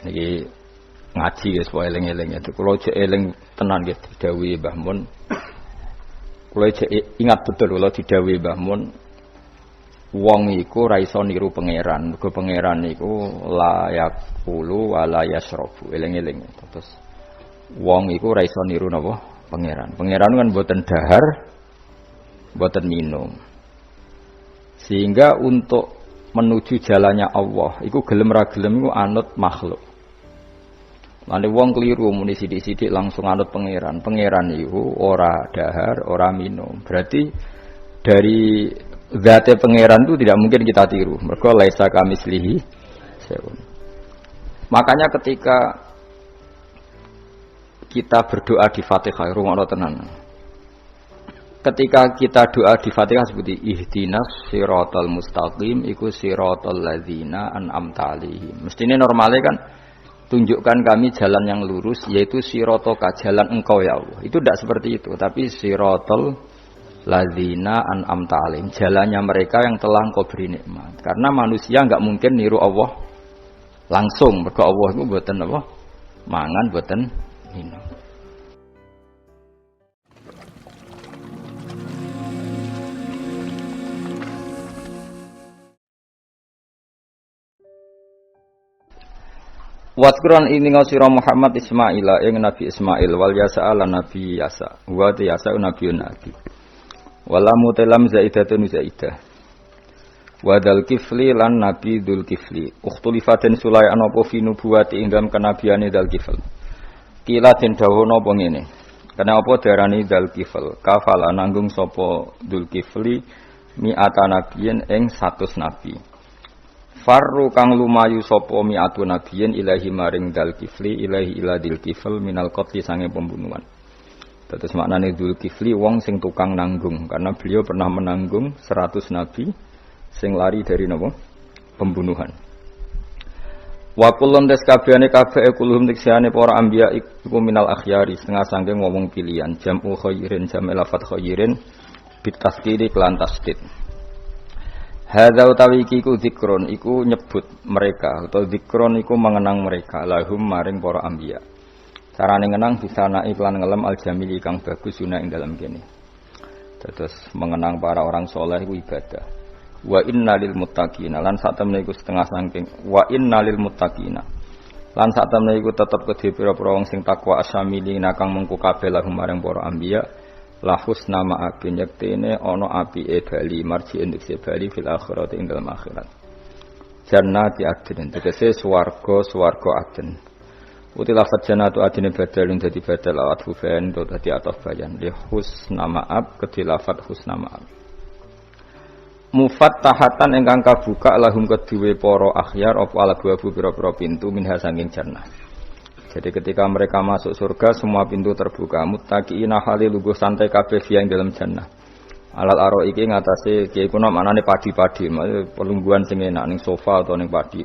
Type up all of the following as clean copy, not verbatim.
Niki ngaji ya supaya eling-eling itu. Kalau cek eling tenan nggih didhawuhi Mbah Mun. Kalau cek ingat betul kalau didhawuhi Mbah Mun, wong iku ra iso niru pangeran. Mergo pangeran iku la yaqulu wa la yasrabu. Eling-eling. Terus wong iku ra iso niru napa? Pangeran. Pangeran kan mboten dahar, mboten minum. Sehingga untuk menuju jalannya Allah, iku gelem ra gelem iku anut makhluk. Lane wong keliru muni sithik-sithik langsung anut pangeran. Pangeran iku ora dahar, ora minum. Berarti dari zate pangeran itu tidak mungkin kita tiru. Mergo laisa kamislihi syai'un. Makanya ketika kita berdoa di Fatihah, rungokno tenan. Ketika kita doa di Fatihah seperti ihdinas siratal mustaqim iku siratal ladzina an'amta 'alaihim. Mestine normale kan tunjukkan kami jalan yang lurus, yaitu siratoka, jalan engkau ya Allah. Itu tidak seperti itu, tapi siratal ladzina an'amta 'alaihim, jalannya mereka yang telah engkau beri nikmat. Karena manusia enggak mungkin niru Allah langsung, mergo Allah itu mboten apa? Mangan mboten minum. Waskuran ini ngasira Muhammad Ismaila yang Nabi Ismail wal Yasa ala Nabi Yasa wa Yasa Nabiun Nabi walamu telam zaidatun zaidah wadal kifli lan Nabi Dzul Kifli ukhtulifatin sulai anopo fi nubuwati ing dalam kenabiane Dzul Kifl kila den dawono apa ngene kenapa darani Dzul Kifl kafala nanggung sapa Dzul Kifli mi'ata nabiyin ing 100 nabi. Farru kang lumayu sapa mi'atu nabiyin ilahi maring Dzul Kifli ilahi ila Dzul Kifl minal qatli sange pembunuhan. Terus maknane Dzul Kifli wong sing tukang nanggung karena beliau pernah menanggung 100 nabi sing lari dari napa? Pembunuhan. Wa kullun kabehane kabeh kulhum tiksane para anbiya iku minal akhyari setengah saking wong pilihan jam'u khairin jam'u lafat khairin bitaskiri kelan tasdid. Hadza utawi iku zikron iku nyebut mereka atau zikron iku mengenang mereka lahum maring para anbiya. Carane ngenang disana iklan ngelem aljamili kang bagus guna ing dalam kene. Terus mengenang para orang soleh iku ibadah. Wa innalil muttaqina lan sak temene iku setengah saking wa innalil muttaqina. Lan sak temene iku tetep kedhe pira-pira wong sing takwa asamili nakang mengku kabeh lahum maring para anbiya. Lahus nama abin yaktene ana apike bali marji indikse bali fil akhirat ing dalam akhirat. Jannati adnin tegese swarga adn. Uti lafaz jannatu adine badalun dadi badal awat hufen to dadi ataf bayan li husna ma'ab kedhi lafaz husna ma'ab. Mufattahatan ingkang kabuka lahum kedue para akhyar apa alabu pira-pira pintu minha sanging jannah. Jadi ketika mereka masuk surga semua pintu terbuka muttaqiina halil lugu santai kabeh yang dalam jannah. Alat aro iki ngatasé kiye kuno maknane padi-padi, pelungguhan sing enak ning sofa utawa ning padi.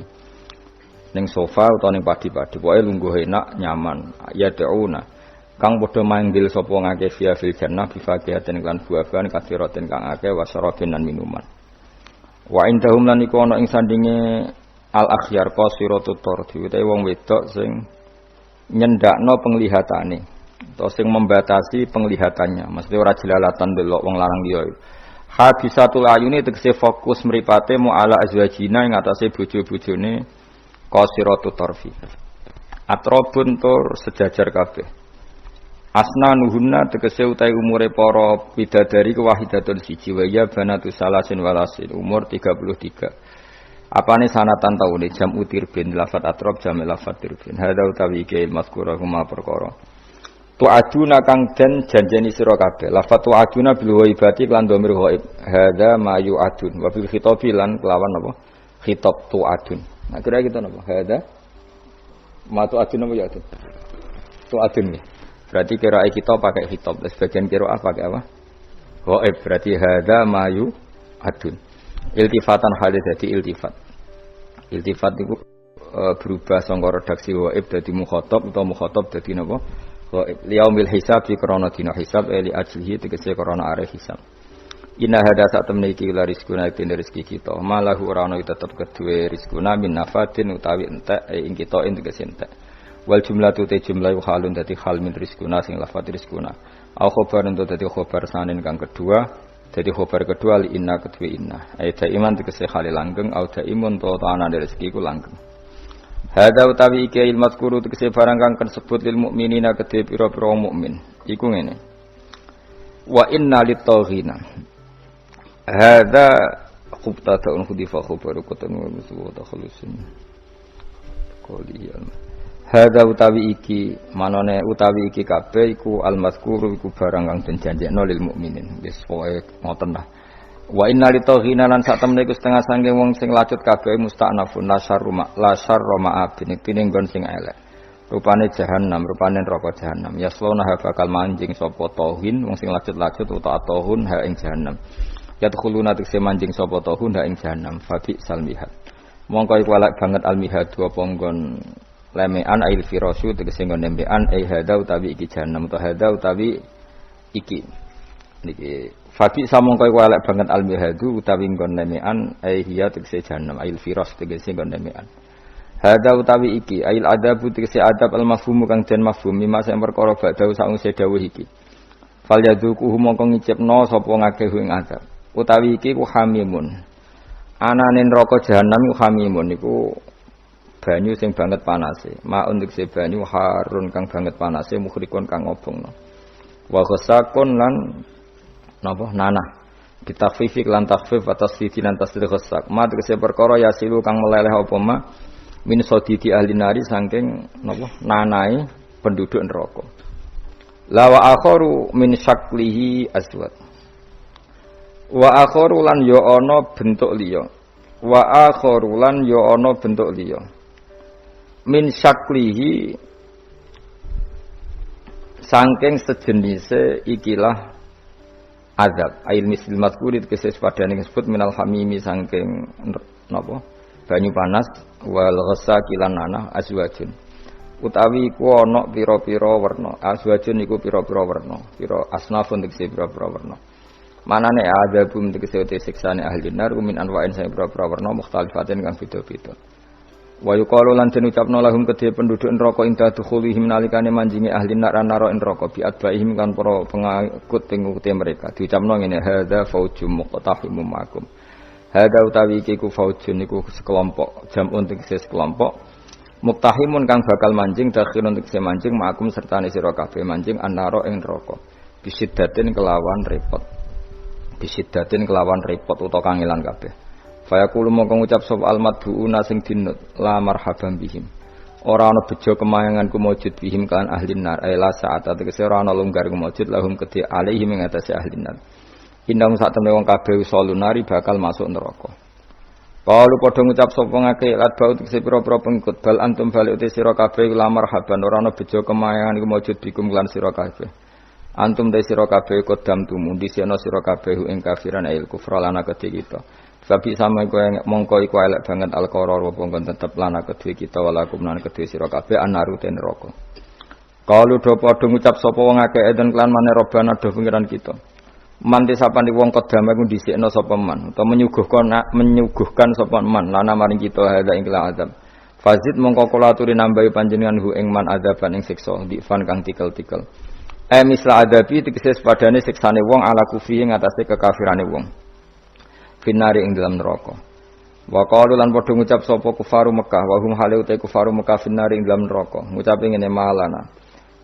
Ning sofa utawa ning padi-padi, pokoke lungguh enak, nyaman. Ya ta'una. Kang padha manggil sapa ngake via fil jannah bifaqiatin lan buah-buahan kathiratin kang akeh wasarabin lan minuman. Wa indahum lan iku ana ing sandinge al akhyar qasiratut tardi utawa wong wedok sing nyendakno penglihatane atau sing membatasi penglihatannya mesti ora jelalatan delok wong lanang liya habisatul ayuni tegese fokus mripate mu ala azwajina ing atase bojo-bojone qasiratut tarfi atrobun tur sejajar kabeh asnanuhunna tegese utahe umure para bidadari kewahidatun siji wa ya banatu salasin walasin umur 33. Apane sanatan taune jam utirbin lafat atrob jam lafat tirbin hadza utawi ke mazkura huma perkara tu'aduna kang den janjeni sira kabeh lafat tu'aduna bil ghaibati lan dhamir ghaib hadza ma yu'adun wa bil khitabi lan kelawan apa khitab tu'adun nah kira gitu napa hadza ma tu'adun apa ya tu'adun ya berarti kirae kita pakai khitab sebagian kiraah pakai apa ghaib berarti hadza ma yu'adun iltifatan halis dadi iltifat itu berubah sangka redaksi ghaib dadi mukhatab utawa mukhatab dadi napa ghaib liyaumil hisab fi krana dina hisab li ajlihi tegese krana are hisab Inna hada saat temne iki la rizquna dene rezeki kita. Malahu ora ana tetep kedue rizquna min nafatin utawi entek ing kita ing tegese entek. Wal jumlatu te jumlah halun dadi hal min rizquna sing lafat rizquna. Au khobar ento dadi khobar sanen kang kedua. Dadi khobar kedua li inna kedue inna. Aita iman tegese hal langgeng au imun to ana rezeki ku langgeng. Hada utawi iki il mazkuru tegese barang kang kasebut lil mukminina kedhe pira-pira mukmin. Iku ngene. Wa inna lit-taghina. Hada khubtatun khudifa khubaru kutun wa musuwa takhlusin. Qoliyan. Hada utawi iki manane utawi iki kabeh iku al-mazkuru iku barang kang den janjekno lil mukminin. Wis pokoke ngoten lah. Wa inna litaghina lan sak temne iku setengah saking wong sing lacut kabeh musta'nafun la syarruma abin tining nggon sing elek. Rupane jahanam, rupane neraka jahanam. Yaslona bakal manjing sapa tauhin wong sing lacut-lacut utawa tauhun ha ing jahanam. Yadkhuluna tekse manjing sapa tauhun ha ing jahanam. Fabi salmihat. Mongko iku elek banget almihad apa nggon lemean ail firasu tegese nggon nembean ai hada utawi iki jahanam utawa hada utawi iki niki fabi samongko iku elek banget almihadu utawi nggon lemean ai hiya tegese jahanam ail firas tegese nggon lemean hada utawi iki ail adabu tegese adab al mafhum kang den mafhum mimma sing perkara badhe sakwise dawuh iki fal yaduku mongko ngicipno sapa ngakeh ing adab utawi iki ku hamimun anane neraka jahanam ku hamimun niku banyu sing banget panase maun tegese banyu harun kang banget panase mukhrikun kang ngobongno wa ghasakun lan napa nanah bitafifik lan takhfif atas sisi lan tasdid ghasak ma tegese perkara yasilu kang meleleh apa ma min sodidi ahli nari saking napa nanae penduduk neraka la wa akharu min syaklihi aswad wa akharu lan ya ana bentuk liya wa akharu lan ya ana bentuk liya min syaklihi saking sejenise ikilah azab ail misil mazkuri tegese padane disebut minal hamimi saking napa banyu panas wal ghasaki lan nanah azwajun utawi iku ana pira-pira werna azwajun iku pira-pira werna pira asnafun tegese pira-pira werna manane azabum tegese siksane ahli nar min anwa'in sing pira-pira werna mukhtalifatin kang beda-beda wa yuqalu lan den ucapno lahum kedhe penduduk neraka inda dukhulihim nalikane manjingi ahli neraka neraka bi adbaihim kan para pengikut pengikuti mereka diucapno ngene hadza faujum muqtahimum makum hadza utawi iki ku faujun niku sekelompok jamun tegese sekelompok muqtahimun kang bakal manjing dakhilun tegese manjing makum sertane sira kabeh manjing annara ing neraka bisiddatin kelawan repot utawa kangelan kabeh fayaqulu mongko ngucap sapa almadbuuna sing dinut la marhaban bihim ora ana bejo kemayangan kumujud bihim kan ahli nar la saat tegese ora ana longgar kumujud lahum kedhe alaihim ing atase ahli nar indang sak temne wong kabeh usulunari bakal masuk neraka kalau padha ngucap sapa ngake lat bau tegese pira-pira pengikut bal antum balik uti sira kabeh la marhaban ora ana bejo kemayangan kumujud bikum lan sira kabeh antum te sira kabeh kodam tumundi sira kabeh ing kafiran ail kufra lan kedhe kita Sabi sama iku mongko iku elek banget al-qaror apa kon tetep lana kedue kita walakum lan kedue sira kabeh anaru ten neraka. Kalu do padha ngucap sapa wong akeh eden klan maneh robana do pengiran kita. Manti sapane wong kedame ku dhisikno sapa man utawa menyuguhkan sapa man lana maring kita hadza ing azab. Fazid mongko kula aturi nambahi panjenengan hu ing man azaban ing siksa difan kang tikel-tikel. Misla adabi tegese padane siksane wong ala kufi ing atase kekafirane wong. Finari ing dalam neraka. Wa qalu lan padha ngucap sapa kufaru Mekah wa hum halu te kufaru Mekah finari ing dalam neraka. Ngucape ngene malana.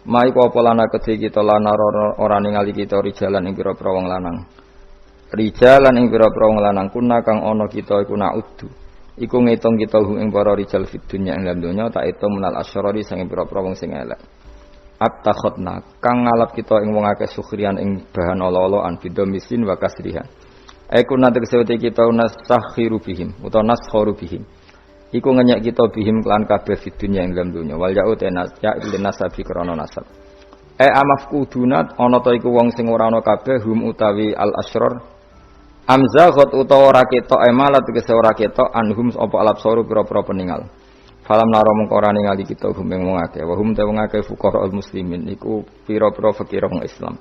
Mai ku apa lana kedhe kita lana ora ningali kita rijalan ing pira-pira wong lanang. Rijalan ing pira-pira wong lanang kuna kang ana kita iku naudu. Iku ngitung kita ing para rijal fid dunya ing dalam dunya tak itung menal asyarari sing pira-pira wong sing elek. At-takhotna kang ngalap kita ing wong akeh sukhrian ing bahan ala-alaan bidomisin wa kasrihan. Aku nanti kesewati kita nasakhiru bihim atau naskharu bihim. Iku ngenyek kita bihim kelan kabeh fid dunya ing dalam dunya. Wal ya'u tenas ya'il nasabi krana nasab. Amafkudunat ana ta iku wong sing ora ana kabeh hum utawi al asrar. Amzaghat utawa ora ketok malat tegese ora ketok anhum apa alabsaru pira-pira peninggal. Falam naro mengko ora ningali kita hum ing wong akeh. Wa hum te wong akeh fuqara al muslimin iku pira-pira fakir wong Islam.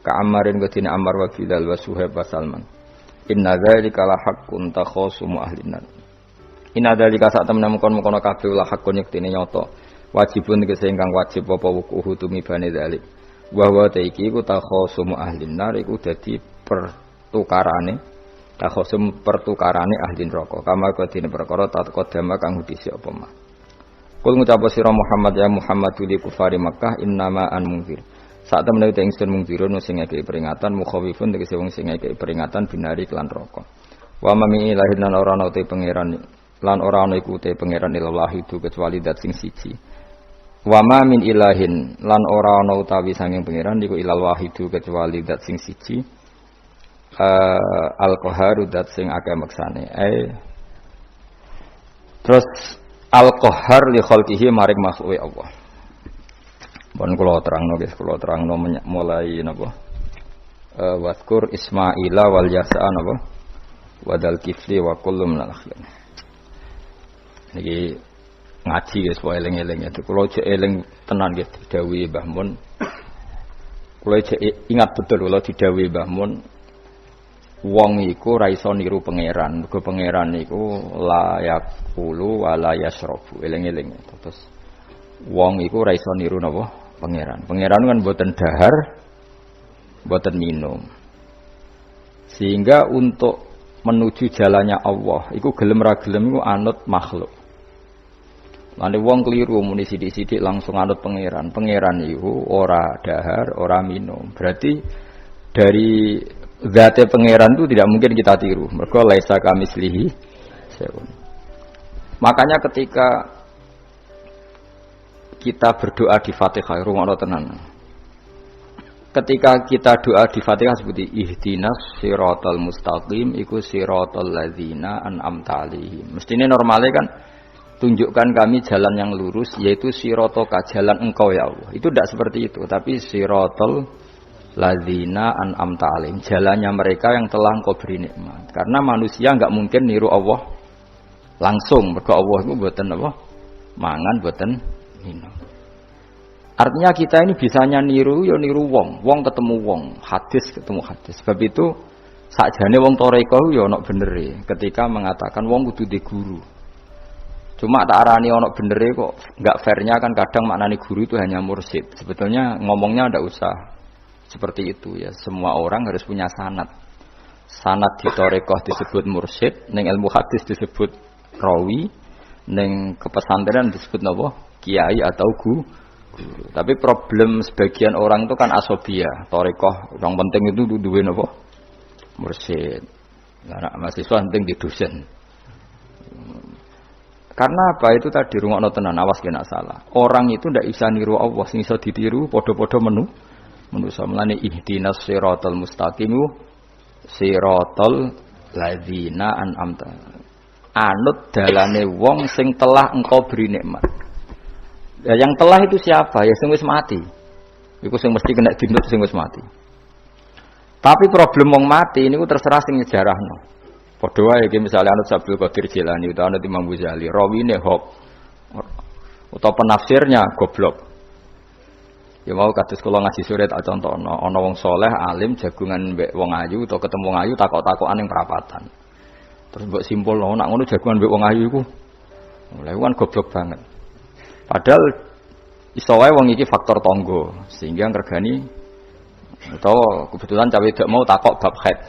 ka Ammarin wadina Ammar wa Bilal wa Suhaib wa Salman. Inna dzalika la haqqun takhasumu ahlin nar. Inna dzalika sak temen mengkon-mengkon kabeh la haqqun yektine nyoto. Wajibun tegese ingkang wajib apa wukuhu tumibane dzalik. Wa wa ta iki ku takhasumu ahlin nar iku dadi pertukarane ahli neraka. Kama kadine perkara tatqadama kang hudisi apa mah. Kul ngucap sira Muhammad ya Muhammad li kufari Makkah innama an mungzir. Sak temene te ingsun mungzirun sing ngekeki peringatan mukhawifun tegese wong sing ngekeki peringatan binari lan neraka. Wa mami ilahin lan ora ana te pangeran lan ora ana iku te pangeran ilahi tu kecuali dat sing siji. Wa ma min ilahin lan ora ana utawi sanging pangeran iku ilal wahidu kecuali dat sing siji. Al-Qaharu dat sing akeh maksane. Terus Al-Qahhar li khalqihi maring makhluke Allah. Pun kula terangno mulai napa? Waskur Ismaila wal Yasa napa? Wadal Kifli wa kullu minal akhirin. Niki ngaji guys pokoke eling-eling itu. Kula jek eling tenan nggih didhawuhi Mbah Mun. Kula jek ingat betul kula didhawuhi Mbah Mun. Wong iku ra iso niru pangeran. Mergo pangeran iku la yaqulu wa la yasrabu. Eling-eling. Terus wong iku ra iso niru napa? Pangeran. Pangeran kan mboten dahar, mboten minum. Sehingga untuk menuju jalannya Allah, iku gelem ra gelem iku anut makhluk. Lane wong keliru muni sithik-sithik langsung anut pangeran. Pangeran iku ora dahar, ora minum. Berarti dari zat pangeran itu tidak mungkin kita tiru. Mergo laisa kamislihi syai'un. Makanya ketika kita berdoa di Fatihah, rungokno tenan. Ketika kita doa di Fatihah seperti ihdinas siratal mustaqim iku siratal ladzina an'amta 'alaihim. Mestine normale kan tunjukkan kami jalan yang lurus yaitu siratoka jalan engkau ya Allah. Itu tidak seperti itu, tapi siratal ladzina an'amta 'alaihim, jalannya mereka yang telah engkau beri nikmat. Karena manusia enggak mungkin niru Allah langsung, mergo Allah itu mboten apa? Mangan mboten minum. Artinya kita ini bisanya niru ya niru wong ketemu wong, hadis ketemu hadis. Sebab itu sakjane wong toreko ya ana benere ketika mengatakan wong kudu di guru. Cuma tak arani ana benere kok enggak fairnya kan kadang maknane guru itu hanya mursyid. Sebetulnya ngomongnya ndak usah seperti itu ya. Semua orang harus punya sanad. Sanad di toreko disebut mursyid, ning ilmu hadis disebut rawi, ning kepesantrenan disebut napa? Kiai atau guru. Tapi problem sebagian orang itu kan asobia, torikoh, yang penting itu duwe napa? Mursyid. Lah mahasiswa penting di dosen. Karena apa itu tadi rungokno tenan awas kena salah. Orang itu ndak bisa niru Allah, sing iso ditiru padha-padha manusa. Mulane ihdinas siratal mustaqim siratal ladzina an'amta. Anut dalane wong sing telah engkau beri nikmat. Ya, yang telah itu siapa? Ya sing wis mati. Iku sing mesti kena dinut sing wis mati. Tapi problem wong mati niku terserah sing nyejarahno. Padha wae iki misale anut Abdul Qadir Jilani utawa anut Imam Ghazali, rawine hok utawa penafsirnya goblok. Ya mau kados kula ngaji sore tak contohno, ana wong saleh alim jagungan mbek wong ayu utawa ketemu wong ayu takok-takokan ning perapatan. Terus mbok simpulno nek ngono jagungan mbek wong ayu iku. Lha kan goblok banget. Padahal iso wae wong iki faktor tangga sehingga ngregani utawa kebetulan cawe dak mau takok bab haid.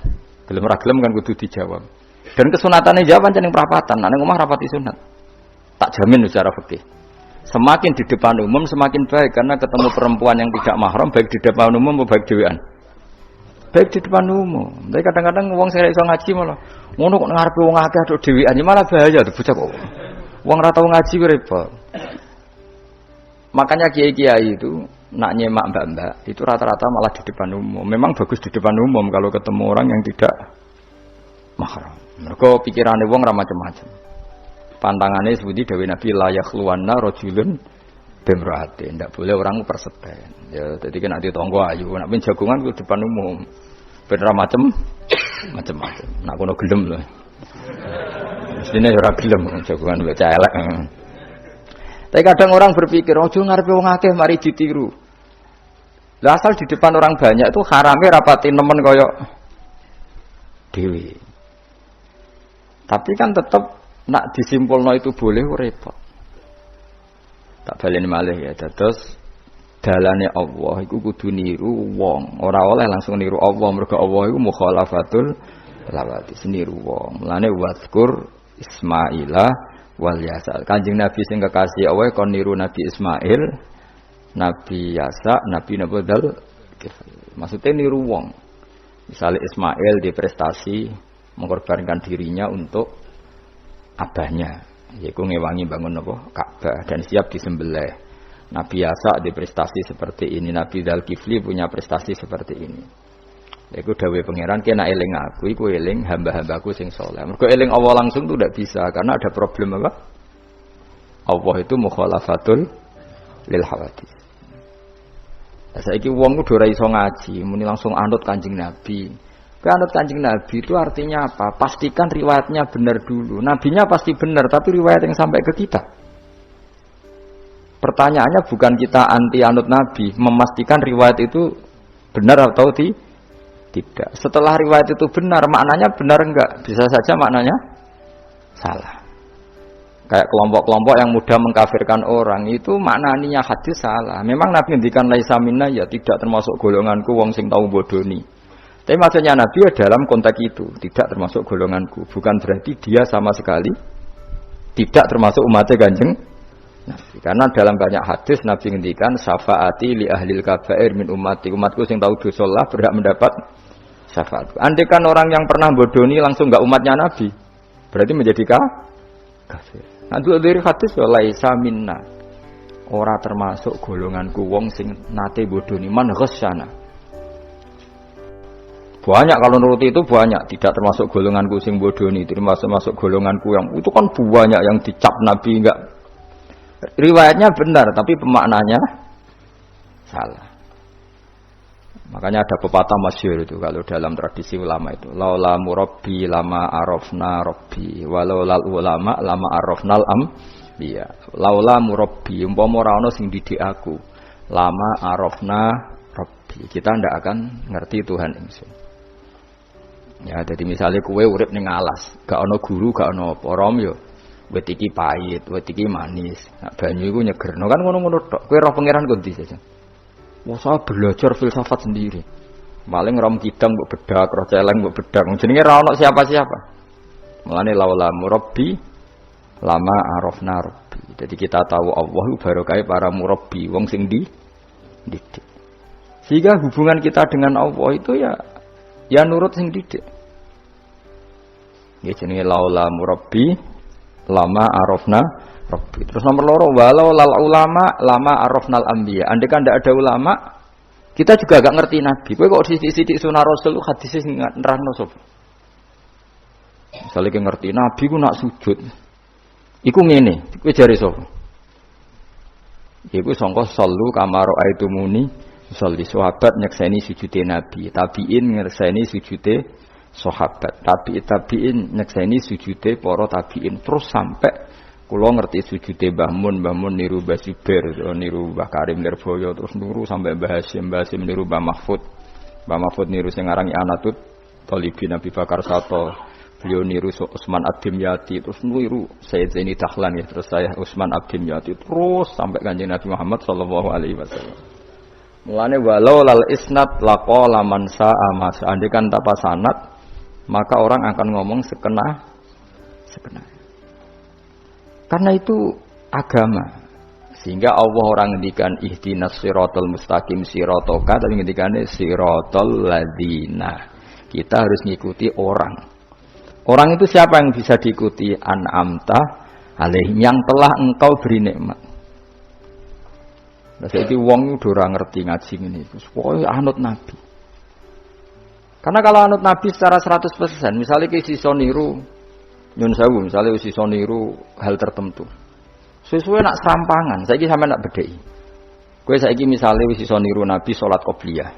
Gelem ra gelem kan kudu dijawab. Dan kesunatane jawab pancen ning perapatan, nek omah rapati sunat. Tak jamin secara fikih. Semakin di depan umum semakin baik karena ketemu perempuan yang tidak mahram baik di depan umum maupun baik dhewean. Baik di depan umum. Tapi kadang-kadang wong sing iso ngaji malah ngono kok ngarepe wong akeh tok dhewean malah bahaya tuh bocah kok. Wong ra tau ngaji ku repot. Makanya kiai-kiai itu nak nyemak mbak-mbak itu rata-rata malah di depan umum. Memang bagus di depan umum kalau ketemu orang yang tidak mahram. Mergo pikirane wong ra macam-macam. Pantangannya seperti Dewi Nabi layak luwana rojulun bemrate. Tidak boleh orang perseten. Ya, jadi kan nanti tonggo ayu. Nak pun jagungan ke depan umum. Bener macam-macam. Nak kono gelem loh. Mestinya ora gelem jagungan baca elek. Tapi kadang orang berpikir, ojo ngarepe wong akeh mari ditiru. Lah asal di depan orang banyak itu harame rapati nemen koyok dewi. Tapi kan tetap nak disimpulno itu boleh repot. Tak baleni malih ya. Terus dalane Allah iku kudu niru wong, ora oleh langsung niru Allah, mergo Allah iku mukhalafatul lawati, niru wong. Mulane wazkur Ismaila wal Yasa. Kanjeng Nabi sing kekasih Allah kon niru Nabi Ismail, Nabi Yasa, Nabi Nabodal. Maksudnya niru wong. Misalnya Ismail di prestasi mengorbankan dirinya untuk abahnya, yaitu ngewangi bangun Ka'bah dan siap disembelih. Nabi Yasa di prestasi seperti ini, Nabi Dzulkifli punya prestasi seperti ini. Yaitu dawuh pangeran kena eling aku, iku eling hamba-hambaku sing saleh. Mergo eling Allah langsung itu tidak bisa karena ada problem apa? Allah itu mukhalafatul lil hawadits. Saiki wong kudu ora iso ngaji, muni langsung anut Kanjeng Nabi. Kowe anut Kanjeng Nabi itu artinya apa? Pastikan riwayatnya benar dulu. Nabinya pasti benar, tapi riwayat yang sampai ke kita. Pertanyaannya bukan kita anti anut Nabi, memastikan riwayat itu benar atau tidak. Setelah riwayat itu benar, maknanya benar enggak? Bisa saja maknanya salah. Kayak kelompok-kelompok yang mudah mengkafirkan orang, itu maknanya hadis salah. Memang Nabi ngendikan laisa minna, ya tidak termasuk golonganku wong sing tau bodoni. Tapi maksudnya Nabi ya dalam konteks itu tidak termasuk golonganku, bukan berarti dia sama sekali tidak termasuk umatnya Kanjeng Nabi. Karena dalam banyak hadis Nabi ngendikan syafaati li ahlil kabair min ummati, umatku sing tahu dosa lah berhak mendapat syafaat. Andai kan orang yang pernah bodoni langsung enggak umatnya Nabi, berarti menjadi kafir. Nah dari hadis laisa minna, ora termasuk golonganku wong sing nate bodoni man ghasyana. Banyak kalau nuruti itu banyak, tidak termasuk golonganku sing bodoni, termasuk golonganku yang itu kan banyak yang dicap Nabi enggak. Riwayatnya benar tapi pemaknanya salah. Makanya ada pepatah masyhur itu kalau dalam tradisi ulama itu, laula murabbi lama arafna rabbi, walau lal ulama lama arafnal ambiya. Laula murabbi umpama ora ana sing didik aku, lama arafna rabbi, kita ndak akan ngerti Tuhan ingsun. Ya, jadi misalnya kue urip ning alas, gak ono guru, gak ono apa, rom yo wit iki pahit, wit iki manis. Nah, banyu iku nyegerno kan ngono-ngono tok. Kowe roh pangeran kok ndi saja. Wah, saya belajar filsafat sendiri. Paling rom kidang mbok bedak, roh celeng mbok bedak. Jenenge ra ono siapa-siapa. Mulane laula murabbi lama arafna rabbi. Jadi kita tahu Allah barokah para murabbi, wong sing didik. Sehingga hubungan kita dengan Allah itu ya nurut sing didik. Ya jenenge laula murabbi lama arafna rabbi. Terus nomor loro walau lal ulama lama arafnal anbiya. Andai kan ndak ada ulama, kita juga gak ngerti nabi. Kowe kok sithik-sithik sunah rasul hadis sing nerangno sapa? Misale ki ngerti nabi ku nak sujud. Iku ngene, kowe jare sapa? Iku sangka sallu kamaro aitumuni salli. Sahabat nyekseni sujude nabi, tabiin nyekseni sujude sahabat, tabiin nyekseni sujude para tabiin, terus sampai kula ngerti sujude Mbah Mun niru Mbah Zubair, niru Mbah Karim Lirboyo, terus niru sampai Mbah Hasyim niru Mbah Mahfud niru sing aran Anatut Talibin Nabi Bakar Sato, beliau niru Utsman Ad-Dimyati, terus niru Sayyid Zaini Dahlan ya, terus saya Utsman Ad-Dimyati, terus sampai Kanjeng Nabi Muhammad sallallahu alaihi wasallam. Mulane walau lal isnad laqala man sa'a ma andikan tanpa sanad maka orang akan ngomong sekena. Karena itu agama. Sehingga Allah orang ngendikan ihdinas siratal mustaqim siratoka, tapi ngendikane siratal ladzina. Kita harus ngikuti orang. Orang itu siapa yang bisa diikuti? An'amta alaihim, yang telah engkau beri nikmat. Nah, saiki wong udah ora ngerti ngaji ngene iku. Pokoke anut Nabi. Karena kalau anut Nabi secara 100%, misalnya ki iso niru nyun sewu, misalnya iso niru hal tertentu. Sesuai nak serampangan, saiki sampean nak bedheki. Kowe saiki misalnya wis iso niru Nabi salat qobliyah.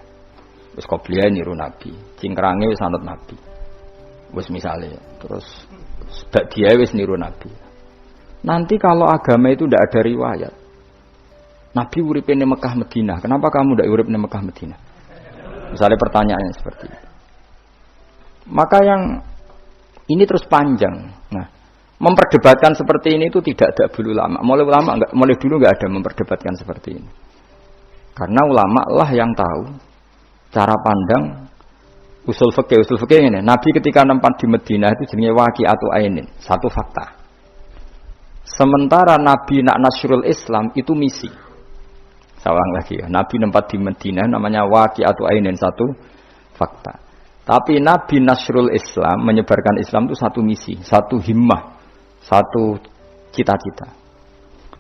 Wis qobliyah niru Nabi, cingkrange wis anut Nabi. Wis misalnya, terus dia wis niru Nabi. Nanti kalau agama itu tidak ada riwayat, Nabi uripe ning Mekah Madinah, kenapa kamu ndak urip ning Mekah Madinah? Misalnya pertanyaannya seperti itu. Maka yang ini terus panjang. Nah, memperdebatkan seperti ini itu tidak ada dulu ulama. Mulai dulu nggak ada memperdebatkan seperti ini. Karena ulama lah yang tahu cara pandang usul fikih ini. Nabi ketika nempat di Madinah itu jenenge waqi'atu ainin, satu fakta. Sementara Nabi nak nasrul Islam itu misi. Saya ulang lagi ya, Nabi nempat di Madinah namanya waqi'atu ainin, satu fakta. Tapi Nabi nasrul Islam, menyebarkan Islam itu satu misi, satu himmah, satu cita-cita.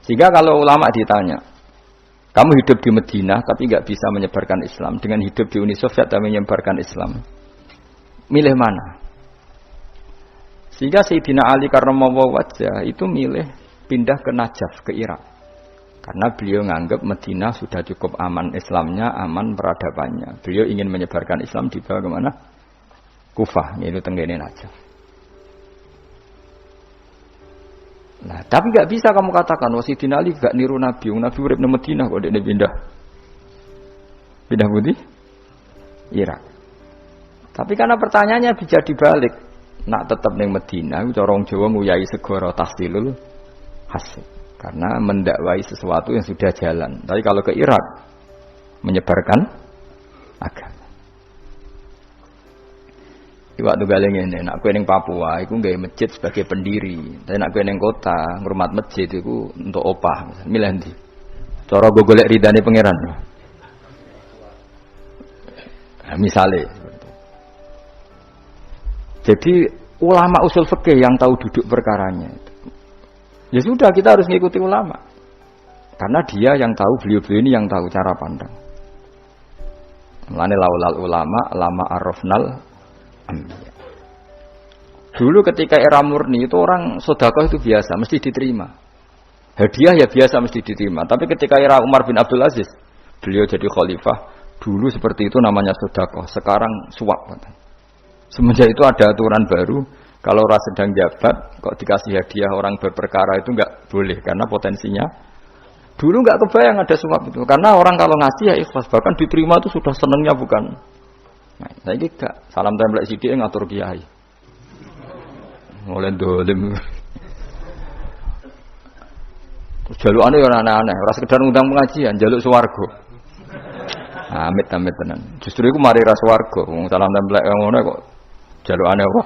Sehingga kalau ulama ditanya, kamu hidup di Madinah tapi nggak bisa menyebarkan Islam, dengan hidup di Uni Soviet dan menyebarkan Islam, milih mana? Sehingga Sayyidina Ali karramallahu wajhah itu milih pindah ke Najaf, ke Irak. Karena beliau menganggap Madinah sudah cukup aman Islamnya, aman peradabannya. Beliau ingin menyebarkan Islam di bawah kemana? Kufah, yaitu tenggene Najaf. Nah, tapi nggak bisa kamu katakan Sayyidina Ali gak niru Nabi. Nabi urip nang Madinah kok dekne pindah putih Irak. Tapi karena pertanyaannya bisa dibalik, nak tetap nang Madinah, cara wong Jawa nguyai segara tahsilul hasil. Karena mendakwai sesuatu yang sudah jalan. Tapi kalau ke Irak menyebarkan agama. Waktu galeng ini, nak kue neng Papua, aku nggak masjid sebagai pendiri. Tapi nak kue neng kota, ngurmat masjid itu untuk opah. Milih nanti. Cara gue golek ridane pangeran. Nah, misalnya. Jadi ulama usul fikih yang tahu duduk perkaranya. Ya sudah, kita harus mengikuti ulama. Karena dia yang tahu, beliau-beliau ini yang tahu cara pandang. Mulane laulal ulama, lama arrafnal. Dulu ketika era murni itu orang sedekah itu biasa, mesti diterima. Hadiah ya biasa mesti diterima. Tapi ketika era Umar bin Abdul Aziz, beliau jadi khalifah, dulu seperti itu namanya sedekah, sekarang suap. Semenjak itu ada aturan baru, kalau orang sedang jabat kok dikasih hadiah orang berperkara itu enggak boleh karena potensinya. Dulu enggak kebayang ada suap itu, karena orang kalau ngasih ya ikhlas, bahkan diterima itu sudah senengnya bukan. Nah, saya gak salam templek sidik ngatur kiai. Mulai dolim. Jalukane ora aneh-aneh, ora sekedar ngundang pengajian, jaluk swarga. Amit-amit tenan. Justru iku mari ra swarga, wong salam templek ngono kok jalukane apa?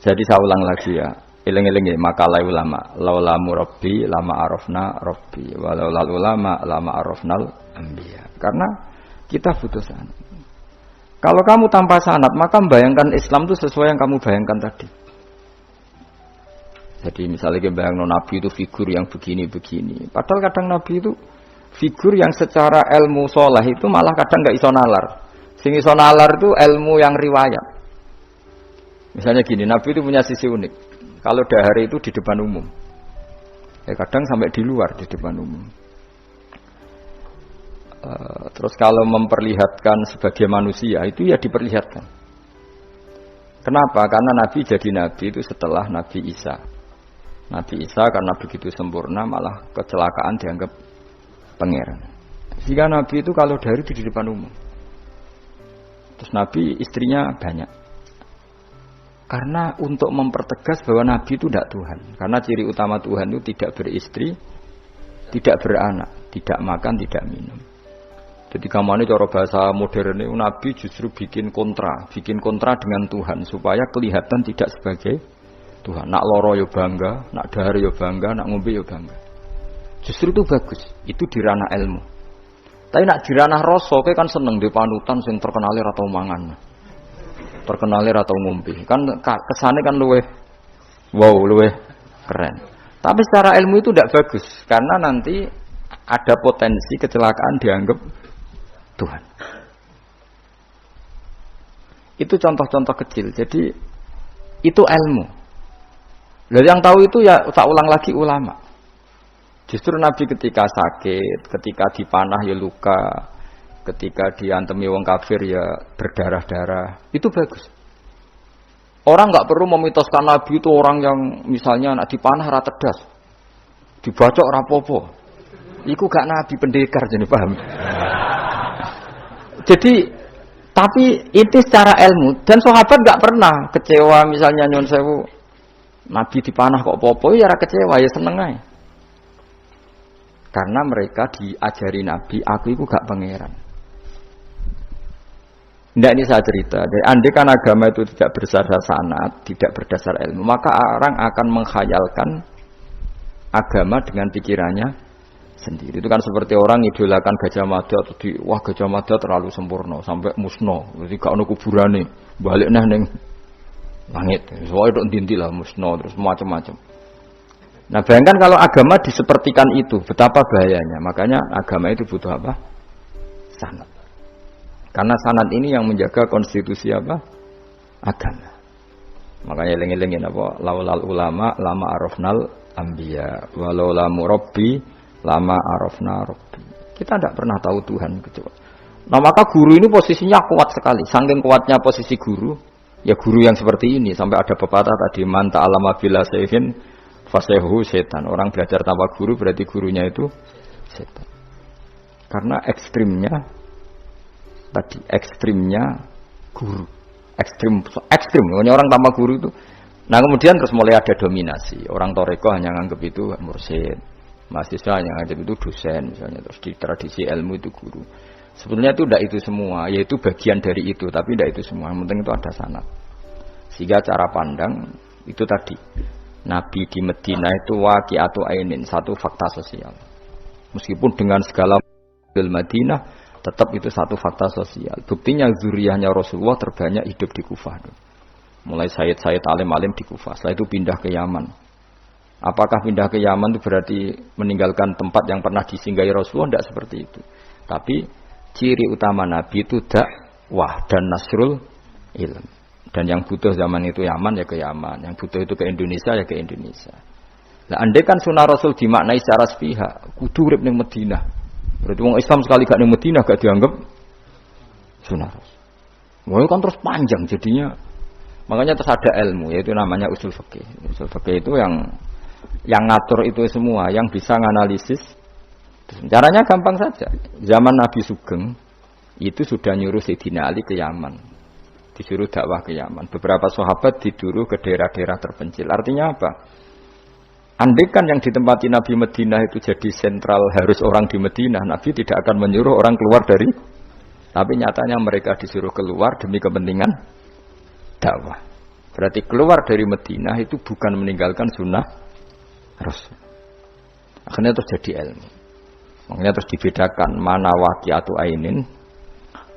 Jadi saya ulang lagi ya. Eling-eling ya makalah ulama. Laula murabbi lama arafna rabbi, walau lal ulama lama arafnal anbiya. Karena kita butuh sanad. Kalau kamu tanpa sanad, maka membayangkan Islam itu sesuai yang kamu bayangkan tadi. Jadi misalnya kita bayangkan Nabi itu figur yang begini-begini. Padahal kadang Nabi itu figur yang secara ilmu soleh itu malah kadang nggak iso nalar. Sing iso nalar itu ilmu yang riwayat. Misalnya gini, Nabi itu punya sisi unik. Kalau dahar itu di depan umum. Ya kadang sampai di luar di depan umum. Terus kalau memperlihatkan sebagai manusia itu ya diperlihatkan. Kenapa? Karena Nabi jadi Nabi itu setelah Nabi Isa. Nabi Isa karena begitu sempurna malah kecelakaan dianggap pangeran. Jika Nabi itu kalau dari di depan umum. Terus Nabi istrinya banyak. Karena untuk mempertegas bahwa Nabi itu tidak Tuhan. Karena ciri utama Tuhan itu tidak beristri, tidak beranak, tidak makan, tidak minum. Jadi kamane cara bahasa modern itu Nabi justru bikin kontra dengan Tuhan supaya kelihatan tidak sebagai Tuhan. Nak loro yo bangga, nak dahar yo bangga, nak ngombe yo bangga. Justru itu bagus, itu di ranah ilmu. Tapi nak di ranah rasa kowe kan seneng di panutan sing terkenal ra tau mangan. Terkenal ra tau ngombe. Kan kesane kan luweh keren. Tapi secara ilmu itu tidak bagus karena nanti ada potensi kecelakaan dianggap Tuhan. Itu contoh-contoh kecil. Jadi itu ilmu. Lalu yang tahu itu ya tak ulang lagi ulama. Justru Nabi ketika sakit, ketika dipanah ya luka, ketika diantemi wong kafir ya berdarah-darah. Itu bagus. Orang nggak perlu memitoskan Nabi itu orang yang misalnya nak dipanah ra tedas. Dibacok ora apa-apa. Iku gak nabi pendekar jadi paham. Jadi tapi itu secara ilmu dan sahabat gak pernah kecewa misalnya nyun sewu nabi dipanah kok apa-apa ya ora kecewa ya seneng ae. Karena mereka diajari nabi aku itu gak pangeran. Ndak ini saya cerita. Jadi andai kan agama itu tidak berdasar sanad, tidak berdasar ilmu, maka orang akan menghayalkan agama dengan pikirannya sendiri. Itu kan seperti orang idolakan Gajah Mada atau wah Gajah Mada terlalu sempurna sampai musno. Jadi gak ono kuburane, balik neh ning langit. Soale tok ndi lah musno terus macam-macam. Nah, bayangkan kalau agama disepertikan itu, betapa bahayanya. Makanya agama itu butuh apa? Sanad. Karena sanad ini yang menjaga konstitusi apa? Agama. Makanya eling-elingin apa? Laulal ulama lama arafnal anbiya walau la murabbi lama arafna rabbi. Kita tidak pernah tahu Tuhan kecuali. Nah, maka guru ini posisinya kuat sekali. Saking kuatnya posisi guru, ya guru yang seperti ini sampai ada pepatah tadi man ta'allama bila sayhin fasehu setan. Orang belajar tanpa guru berarti gurunya itu setan. Karena ekstrimnya guru, ekstrim. Orang tanpa guru itu. Nah kemudian terus mulai ada dominasi. Orang toreko hanya nganggap itu mursyid, mahasiswa hanya nganggap itu dosen, misalnya. Terus di tradisi ilmu itu guru. Sebetulnya itu tidak itu semua, yaitu bagian dari itu, tapi tidak itu semua. Yang penting itu ada sanad. Sehingga cara pandang itu tadi. Nabi di Madinah itu waqi'atu ainin, satu fakta sosial. Meskipun dengan segala di Madinah tetap itu satu fakta sosial. Buktinya zuriyahnya Rasulullah terbanyak hidup di Kufah. Mulai Sayyid alim-alim di Kufah. Setelah itu pindah ke Yaman. Apakah pindah ke Yaman itu berarti meninggalkan tempat yang pernah disinggahi Rasulullah? Tidak seperti itu. Tapi ciri utama Nabi itu dakwah dan nasrul ilm. Dan yang butuh zaman itu Yaman ya ke Yaman. Yang butuh itu ke Indonesia ya ke Indonesia. Nah, andai kan sunnah Rasul dimaknai secara sepihak, kudu urip ning Madinah. Berarti orang Islam sekali gak di Madinah gak dianggap sunnah Rasul. Wah kan terus panjang jadinya. Makanya terus ada ilmu yaitu namanya usul fikih. Usul fikih itu yang ngatur itu semua, yang bisa menganalisis. Caranya gampang saja. Zaman Nabi Sugeng itu sudah nyuruh Sayyidina Ali ke Yaman. Disuruh dakwah ke Yaman. Beberapa sahabat disuruh ke daerah-daerah terpencil. Artinya apa? Andai kan yang ditempati Nabi Madinah itu jadi sentral harus orang di Madinah, Nabi tidak akan menyuruh orang keluar dari. Tapi nyatanya mereka disuruh keluar demi kepentingan dakwah. Berarti keluar dari Madinah itu bukan meninggalkan sunnah Rasul. Akhirnya terus jadi ilmu. Makanya terus dibedakan mana waqi'atu ainin,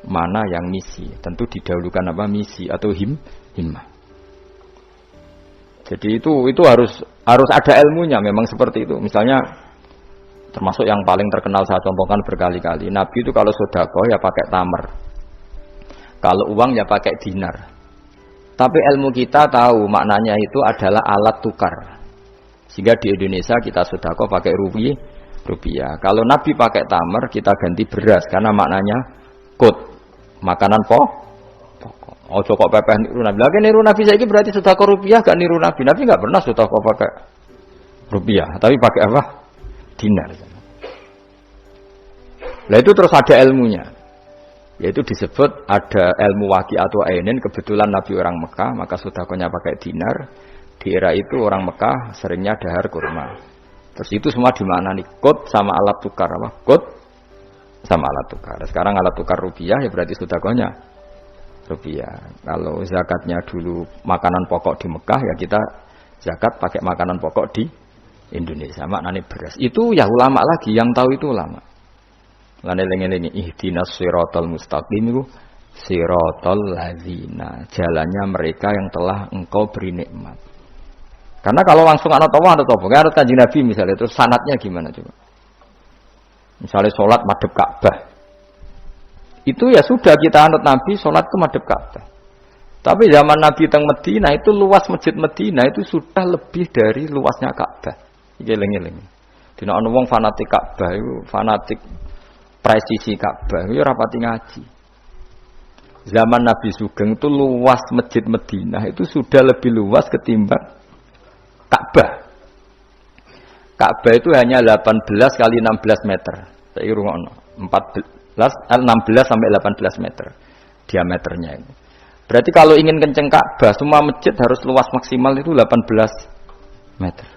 mana yang misi. Tentu didahulukan apa misi atau himmah. Jadi itu harus ada ilmunya memang seperti itu. Misalnya termasuk yang paling terkenal saya contohkan berkali-kali. Nabi itu kalau sedekah ya pakai tamar. Kalau uang ya pakai dinar. Tapi ilmu kita tahu maknanya itu adalah alat tukar. Sehingga di Indonesia kita sedekah pakai rupiah. Kalau Nabi pakai tamar kita ganti beras karena maknanya qut, makanan pokok. Ojo kok pepeh niru Nabi. Lagi niru Nabi saiki berarti sedekah rupiah gak niru Nabi. Nabi enggak pernah sedekah pakai rupiah, tapi pakai apa? Dinar. Lah itu terus ada ilmunya. Yaitu disebut ada ilmu waqi'atu ainin, kebetulan Nabi orang Mekah, maka sedekahnya pakai dinar. Di era itu orang Mekah seringnya dahar kurma. Terus itu semua di mana nih? Qut sama alat tukar apa? Qut sama alat tukar. Sekarang alat tukar rupiah ya berarti sedekahnya rupiah. Kalau zakatnya dulu makanan pokok di Mekah ya kita zakat pakai makanan pokok di Indonesia. Maknanya beras. Itu ya ulama lagi yang tahu itu ulama. Lan eling-eling ihdinas siratal mustaqim itu siratal ladzina, jalannya mereka yang telah engkau beri nikmat. Karena kalau langsung ana tawa atau apa? Kayak Kanjeng Nabi misalnya terus sanatnya gimana coba? Misalnya salat madhep Ka'bah. Itu ya sudah kita anut Nabi sholat ke madhep Ka'bah. Tapi zaman Nabi teng Madinah itu luas masjid Madinah itu sudah lebih dari luasnya Ka'bah. Eling-eling. Dina ana wong fanatik Ka'bah itu fanatik presisi Ka'bah itu rapati ngaji. Zaman Nabi Sugeng itu luas masjid Madinah itu sudah lebih luas ketimbang Ka'bah. Ka'bah itu hanya 18 kali 16 meter. Saya rungokno. 16 sampai 18 meter diameternya itu. Berarti kalau ingin kenceng Ka'bah, semua masjid harus luas maksimal itu 18 meter.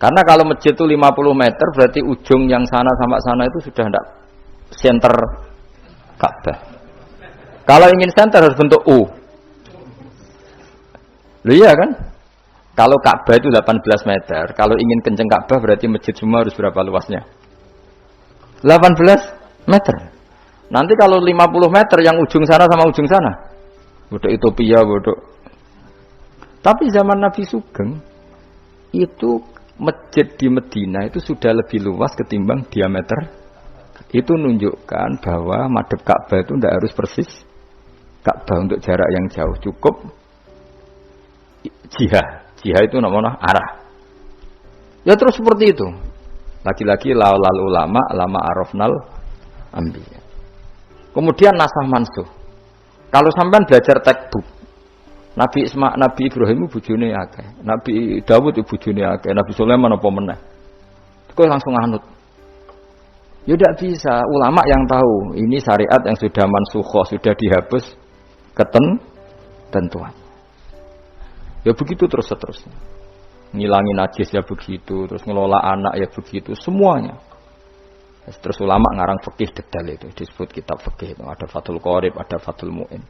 Karena kalau masjid itu 50 meter, berarti ujung yang sana sampai sana itu sudah tidak center Ka'bah. Kalau ingin center harus bentuk U. Loh iya kan? Kalau Ka'bah itu 18 meter, kalau ingin kenceng Ka'bah berarti masjid semua harus berapa luasnya? 18 meter. Nanti kalau 50 meter yang ujung sana sama ujung sana, bodoh Ethiopia, bodoh. Tapi zaman Nabi Sugeng itu masjid di Medina itu sudah lebih luas ketimbang diameter. Itu menunjukkan bahwa madhep Ka'bah itu tidak harus persis Ka'bah untuk jarak yang jauh, cukup jihah. Jihah itu namanya arah. Ya terus seperti itu. Lagi-lagi laulal ulama, lama arafnal ambiya. Kemudian nasah mansuh. Kalau sampean belajar textbook, Nabi Ibrahim bojone akeh, Nabi Dawud bojone akeh, Nabi Sulaiman apa meneh. Kok langsung anut. Ya tidak bisa. Ulama yang tahu ini syariat yang sudah mansukhoh, sudah dihapus ketentuan. Ya begitu terus-terusnya. Ngilangin najis ya begitu, terus ngelola anak ya begitu, semuanya. Terus ulama ngarang fikih detail itu, disebut kitab fikih itu, ada Fathul Qorib, ada Fathul Mu'in.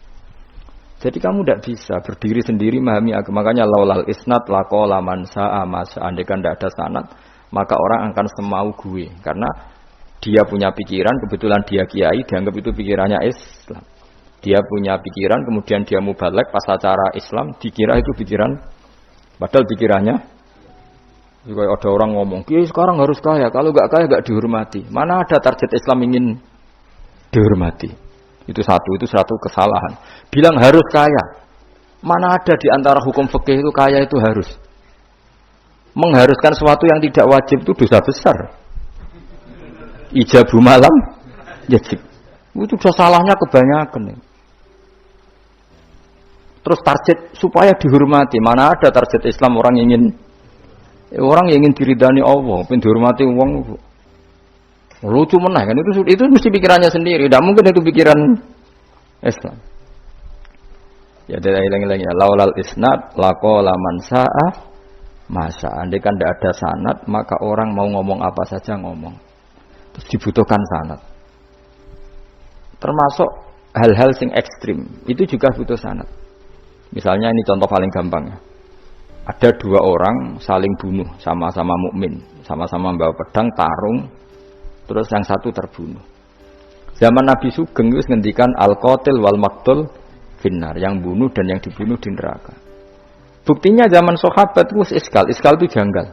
Jadi kamu tidak bisa berdiri sendiri memahami agama. Makanya laulal isnad laqala man sa'a ma seandainya tidak ada sanad, maka orang akan semau gue, karena dia punya pikiran, kebetulan dia kiai, dianggap itu pikirannya Islam. Dia punya pikiran, kemudian dia mubalek pas acara Islam, dikira itu pikiran, padahal pikirannya juga ada orang ngomong, kiai sekarang harus kaya, kalau nggak kaya nggak dihormati. Mana ada target Islam ingin dihormati? Itu satu kesalahan. Bilang harus kaya, mana ada di antara hukum fikih itu kaya itu harus. Mengharuskan sesuatu yang tidak wajib itu dosa besar. Ijabu malam, wajib. Itu dosa salahnya kebanyakan. Terus target supaya dihormati. Mana ada target Islam orang yang ingin diridani Allah, pengen dihormati wong. Lucu meneh kan itu mesti pikirannya sendiri. Tidak mungkin itu pikiran Islam. Ya dari ilang-ilang ya laulal isnad laqala man sa'a masa. Andai kan tidak ada sanad, maka orang mau ngomong apa saja ngomong. Terus dibutuhkan sanad. Termasuk hal-hal sing ekstrim, itu juga butuh sanad. Misalnya ini contoh paling gampang ya. Ada dua orang saling bunuh, sama-sama mukmin, sama-sama bawa pedang, tarung, terus yang satu terbunuh. Zaman Nabi Sugeng itu ngendikan al-qatil wal maqtul finnar, yang bunuh dan yang dibunuh di neraka. Buktinya zaman sahabat itu iskal itu janggal.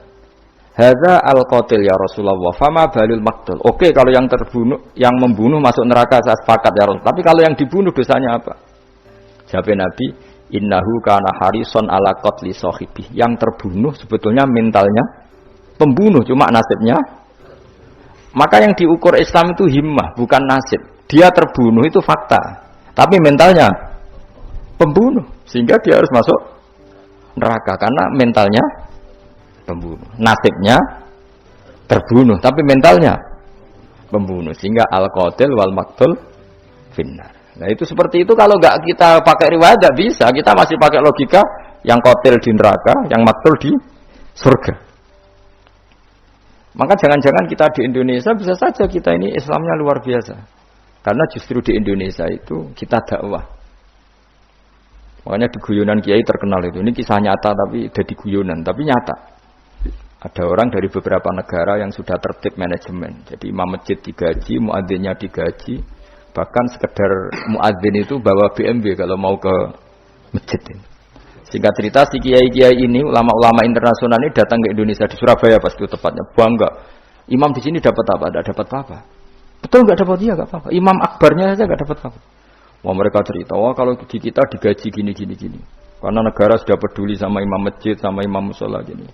Hadza al-qatil ya Rasulullah, fama balul maqtul. Oke, kalau yang terbunuh, yang membunuh masuk neraka saya sepakat ya Rasul. Tapi kalau yang dibunuh dosanya apa? Jawab Nabi, innahu kana harison ala qatli sahibi. Yang terbunuh sebetulnya mentalnya pembunuh, cuma nasibnya. Maka yang diukur Islam itu himmah, bukan nasib. Dia terbunuh itu fakta, tapi mentalnya pembunuh, sehingga dia harus masuk neraka karena mentalnya pembunuh. Nasibnya terbunuh, tapi mentalnya pembunuh, sehingga al-qatil wal maqtul finnar. Nah itu seperti itu. Kalau nggak kita pakai riwayat nggak bisa, kita masih pakai logika yang qatil di neraka, yang maqtul di surga. Maka jangan-jangan kita di Indonesia bisa saja kita ini Islamnya luar biasa, karena justru di Indonesia itu kita dakwah. Makanya di guyonan kiai terkenal itu, ini kisah nyata tapi jadi guyonan, tapi nyata. Ada orang dari beberapa negara yang sudah tertib manajemen, jadi imam masjid digaji, muadzinnya digaji. Bahkan sekedar muadzin itu bawa BMW kalau mau ke masjid ini. Singkat cerita, si kiai-kiai ini, ulama-ulama internasional ini datang ke Indonesia, di Surabaya pas itu tepatnya, bangga. Imam di sini dapat apa? Tidak dapat apa. Betul nggak dapat dia nggak apa-apa. Imam akbarnya saja nggak dapat apa. Wah mereka cerita, wah kalau di kita digaji gini. Karena negara sudah peduli sama imam masjid, sama imam musola gini.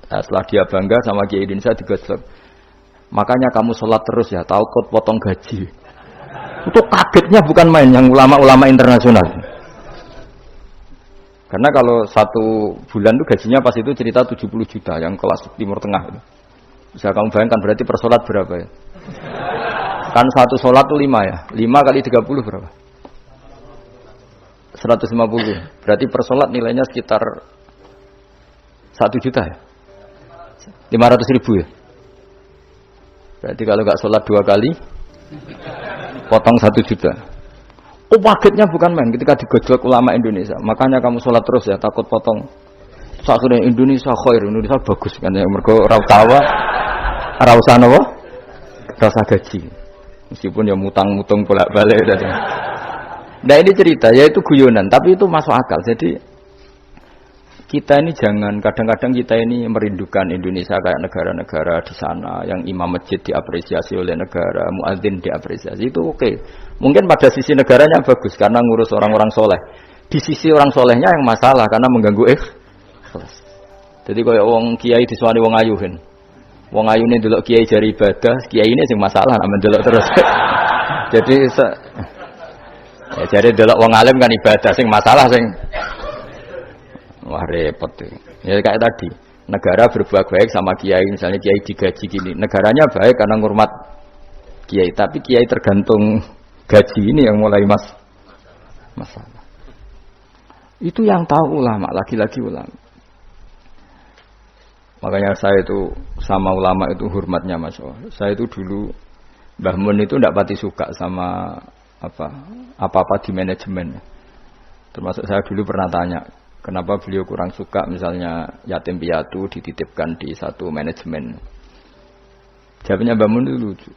Nah, setelah dia bangga sama kiai Indonesia digosok. Makanya kamu sholat terus ya, takut potong gaji. Itu kagetnya bukan main yang ulama-ulama internasional. Karena kalau 1 bulan itu gajinya pas itu cerita 70 juta yang kelas Timur Tengah itu. Bisa kamu bayangkan berarti per sholat berapa ya? Kan 1 sholat itu 5 ya. 5 kali 30 berapa? 150. Berarti per sholat nilainya sekitar 1 juta ya? 500 ribu ya? Berarti kalau nggak sholat 2 kali potong 1 juta. Oh pagetnya bukan main ketika digojlok ulama Indonesia. Makanya kamu sholat terus ya, takut potong. Sakurnya Indonesia khair, Indonesia bagus kan ya. Mergo rautawa, rausa napa? Rasa gaji. Meskipun ya mutang-mutung bolak-balik tadi. Nah ini cerita, ya itu guyonan, tapi itu masuk akal. Jadi kita ini jangan, kadang-kadang kita ini merindukan Indonesia kayak negara-negara di sana yang imam masjid diapresiasi oleh negara, muadzin diapresiasi, itu oke. Mungkin pada sisi negaranya bagus karena ngurus orang-orang soleh. Di sisi orang solehnya yang masalah karena mengganggu ikhlas. Jadi kayak wong kiai disuwani wong ayuhin. Wong ayune ndelok kiai jari ibadah, kiai ini sing masalah nek ndelok terus. Jadi ya jare ndelok wong alim kan ibadah, sing masalah sing wah repot tuh. Ya kayak tadi, negara berbuat baik sama kiai, misalnya kiai digaji gini, negaranya baik karena ngurmat kiai, tapi kiai tergantung gaji ini yang mulai masalah. Itu yang tahu ulama, lagi-lagi ulama. Makanya saya itu sama ulama itu hormatnya Mas. Saya itu dulu Mbah Mun itu tidak pati suka sama apa-apa di manajemen. Termasuk saya dulu pernah tanya, kenapa beliau kurang suka misalnya yatim piatu dititipkan di satu manajemen. Jawabnya Mbah Mun itu lucu.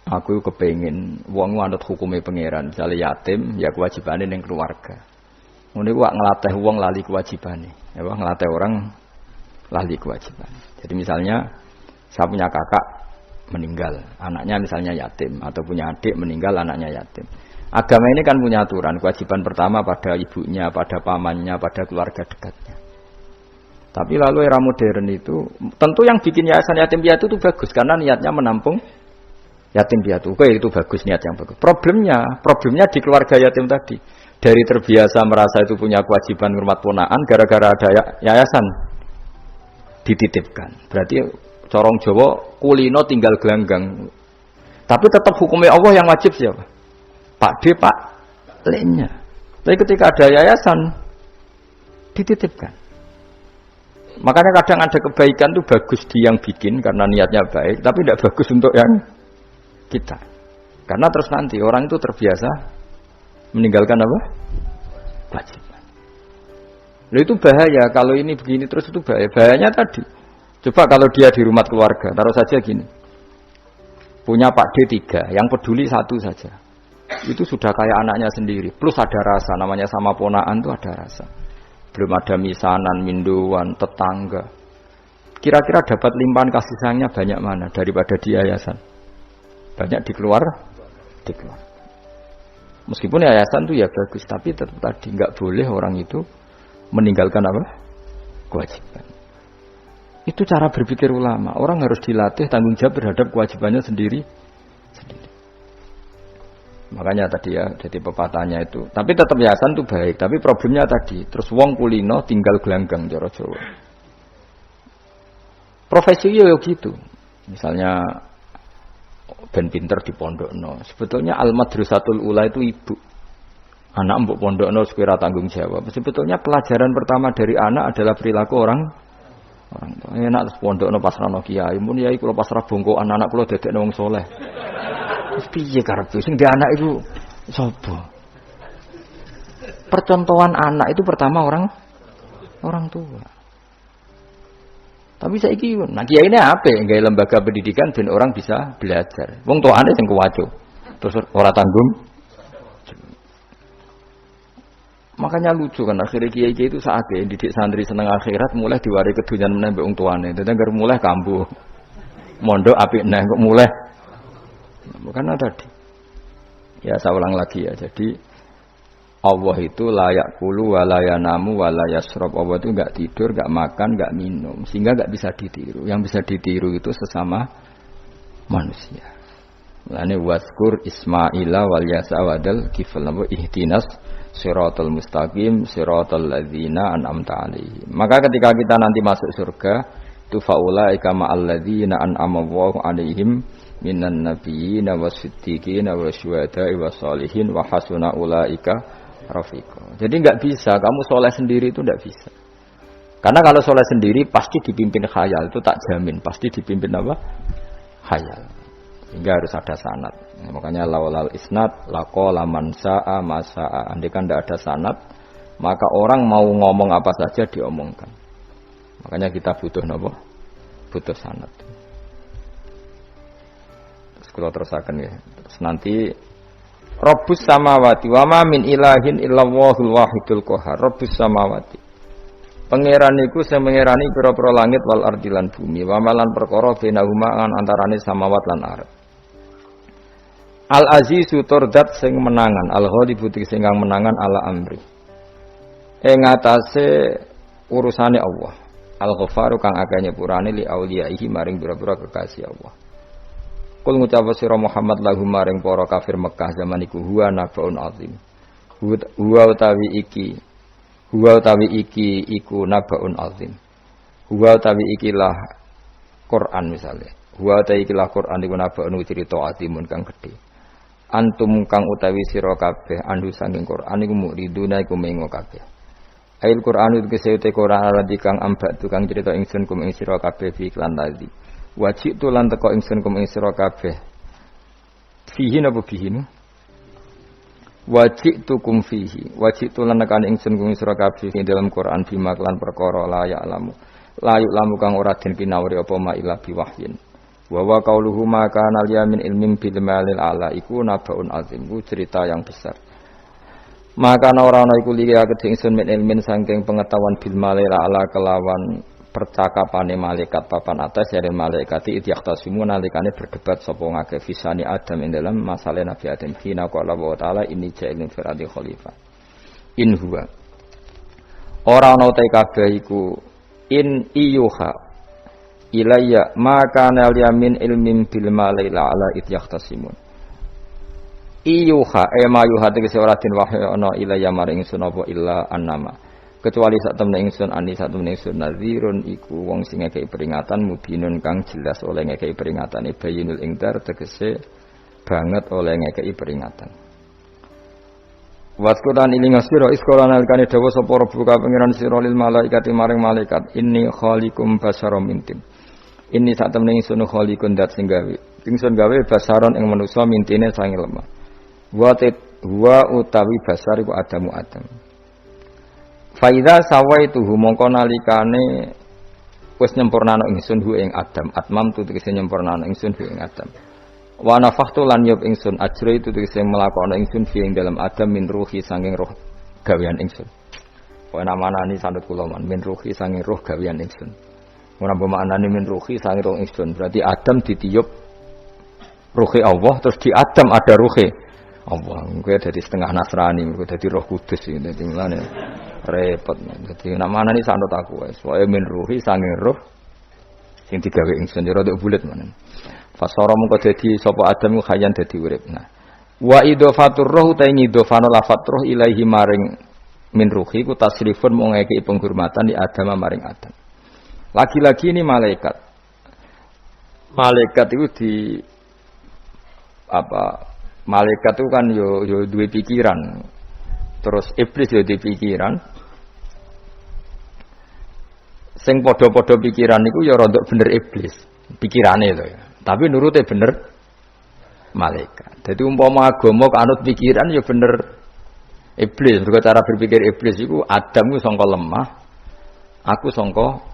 Aku kepengin wong manut hukume pangeran, misalnya yatim ya kewajibane ning keluarga. Ngene wak nglatih wong lali kewajibane. Ya wah nglatih orang lali kewajiban. Jadi misalnya saya punya kakak meninggal, anaknya misalnya yatim, atau punya adik meninggal, anaknya yatim. Agama ini kan punya aturan, kewajiban pertama pada ibunya, pada pamannya, pada keluarga dekatnya. Tapi lalu era modern itu, tentu yang bikin yayasan yatim piatu itu bagus, karena niatnya menampung yatim piatu. Oke, itu bagus, niat yang bagus. Problemnya di keluarga yatim tadi. Dari terbiasa merasa itu punya kewajiban hormat ponaan, gara-gara ada yayasan dititipkan. Berarti corong Jawa kulino tinggal gelanggang. Tapi tetap hukumnya Allah yang wajib siapa? Pak D, Pak L-nya. Tapi ketika ada yayasan dititipkan. Makanya kadang ada kebaikan itu bagus di yang bikin karena niatnya baik, tapi tidak bagus untuk yang kita. Karena terus nanti orang itu terbiasa meninggalkan apa? Wajib. Nah, itu bahaya, kalau ini begini terus itu bahaya. Bahayanya tadi, coba kalau dia di rumah keluarga, taruh saja gini, punya Pak D 3, yang peduli 1 saja, itu sudah kayak anaknya sendiri, plus ada rasa, namanya sama ponaan itu ada rasa. Belum ada misanan, minduan, tetangga. Kira-kira dapat limpahan kasih sayangnya banyak mana daripada di yayasan? Banyak di keluar. Meskipun yayasan itu ya bagus, tapi tetap tadi nggak boleh orang itu meninggalkan apa? Kewajiban. Itu cara berpikir ulama. Orang harus dilatih tanggung jawab terhadap kewajibannya sendiri. Makanya tadi ya, jadi pepatahnya itu. Tapi tetap yayasan itu baik. Tapi problemnya tadi, terus wong kulino tinggal gelanggang cara Jawa. Profesi yo gitu. Misalnya ben pinter di pondokno. Sebetulnya al-madrasatul ula itu ibu. Anak mbok pondokno sekira tanggung jawab. Sebetulnya pelajaran pertama dari anak adalah perilaku orang tua. Enak terus pondokno pasrahno kiai, mun yai kula pasrah bongkokan anak kula dadekno wong saleh. Wis piye karepe sing di anak itu sapa? Percontohan anak itu pertama orang tua. Tapi saiki nah kiai ini apik nggawe lembaga pendidikan ben orang bisa belajar. Wong tuane sing kuwaco. Terus ora tanggung. Makanya lucu kan akhirnya kiai itu saatnya didik santri seneng akhirat mulai diwari kedunyan menembak wong tuane. Dadi anggere mulai kambuh. Mondok apik neh kok mulai. Bukan tadi. Ya saya ulang lagi ya. Jadi Allah itu layak kulu walayanamu walayasrob. Allah itu enggak tidur, enggak makan, enggak minum, sehingga enggak bisa ditiru. Yang bisa ditiru itu sesama manusia. Mulane waskur Ismaila wal Yasa wadal kifal ihtinas Shiratal mustaqim, shiratal ladzina an'amta 'alaihim. Maka ketika kita nanti masuk surga, tu faulaika ma'al ladzina an'ama Allahu 'alaihim minan nabiyyin wasiddiqin wasyuhada'i wassalihin wa hasuna ulaika rafiqa. Jadi enggak bisa kamu soleh sendiri itu enggak bisa. Karena kalau soleh sendiri pasti dipimpin khayal, itu tak jamin, pasti dipimpin apa? Khayal. Sehingga harus ada sanad. Makanya laulal isnad laqala man sa'a ma sa'a. Andai kan tidak ada sanad, maka orang mau ngomong apa saja diomongkan. Makanya kita butuh napa? Butuh sanad. Terus kalau terusaken ya. Terus nanti Rabbus samawati wa ma min ilahin illallahul wahidul qahhar. Rabbus samawati. Pangeran iku sing pangerani pira-pira langit wal ardi lan bumi. Wa malan perkara bainahuma antarane samawat lan ardh. Al-Azizu turdat sing menangan, Al-Ghalibu sing kang menangan ala amri. Ing atase urusane Allah. Al-Ghafaru kang akeh nyepurane li auliyaihi maring pira-pira kekasih Allah. Kul ngucap sira Muhammad lahum maring para kafir Mekah zaman iku huwa nabaun azim. Huwa utawi iki iku nabaun azim. Huwa utawi ikilah Quran misale. Huwa utawi ikilah Quran iku nabaun cerita azimun kang gedhe. Antum kang utawi sira kabeh andu saking Quran iku muriduna iku mengo kabeh. Ail Quran itu kesete Quran aladi kang ambak tukang cerita ingsun kum ing sira kabeh fi iklan tadi. Wajib tu lan teko ingsun kum ing sira kabeh. Fihi napa fihi? Wajib tu kum fihi. Wajib tu lan nekan ingsun kum ing sira kabeh ing dalam Quran bima lan perkara la ya alamu. La ya'lamu kang ora den pinawri apa ma ila biwahyin. Wa qauluhu ma kana liyamin ilmin bil malil ala iku nabaun azim, ku cerita yang besar. Maka ora ana iku liya kedhe ingsun min ilmin saking pengetahuan bil malil ala kelawan percakapane malaikat papan atas ya malaikati idyaqtasimu nalikane berdebat sapa ngake fisani Adam ing dalam masalah Nabi Adam hina qala wa ta'ala inni ja'ilun fil ardi khalifah. In huwa ora ana te kabeh iku in iyuha ilayya maka nal yamin ilmin bil malaila ala idyaqtasimun. Iyuha ma yuha tegese ora den wahyu ana ilayya maring ingsun apa illa annama. Kecuali sak temne ingsun ani sak temne ingsun nazirun iku wong sing ngekeki peringatan mubinun kang jelas oleh ngekeki peringatan bayinul ingdar tegese banget oleh ngekeki peringatan. Waskutan iling sira iskola nalikane dawa sapa rabbuka pangeran sira lil malaikati maring malaikat inni khaliqum basyaram mintin. Ini sak temene ingsun khalikun dat sing gawe. Ingsun gawe basaron ing manusa mintine sange lemah. Wa utawi basar iku Adamu Adam. Fa idza sawaituhu mongko nalikane wis nyempurnana ingsun hu ing Adam. Atmam tu tegese nyempurnana ingsun hu ing Adam. Wa nafakhtu lan yub ingsun ajra itu tegese melakona ingsun fi ing dalam Adam min ruhi sanging roh gawean ingsun. Wa namanani sanut kula man min ruhi sanging roh gawean ingsun. Ora bermaknane min ruhi sange roh ingsun. Berarti Adam ditiup ruhi Allah terus di Adam ada ruhi Allah. Kuwi dadi setengah Nasrani, kuwi dadi Roh Kudus iki dadi mulane repot. Dadi nek manani sanut aku wis. Wae min ruhi sange roh sing digawe ingsun ora nduk bulet men. Fasara mung dadi sapa Adam ku khayan dadi urip. Nah. Wa idofatur roh ta ngidofano lafat roh ilahi maring min ruhi ku tasrifun mung ngekeki penghormatan di Adam maring Adam. Lagi-lagi ini malaikat. Malaikat itu malaikat itu kan yo duwe pikiran. Terus iblis yo duwe pikiran. Sing padha-padha pikiran niku ya rada bener iblis. Pikirane to ya. Tapi nurute bener malaikat. Jadi umpama agama kanut pikiran ya bener iblis. Mergo cara berpikir iblis iku Adam ku sangka lemah, aku sangka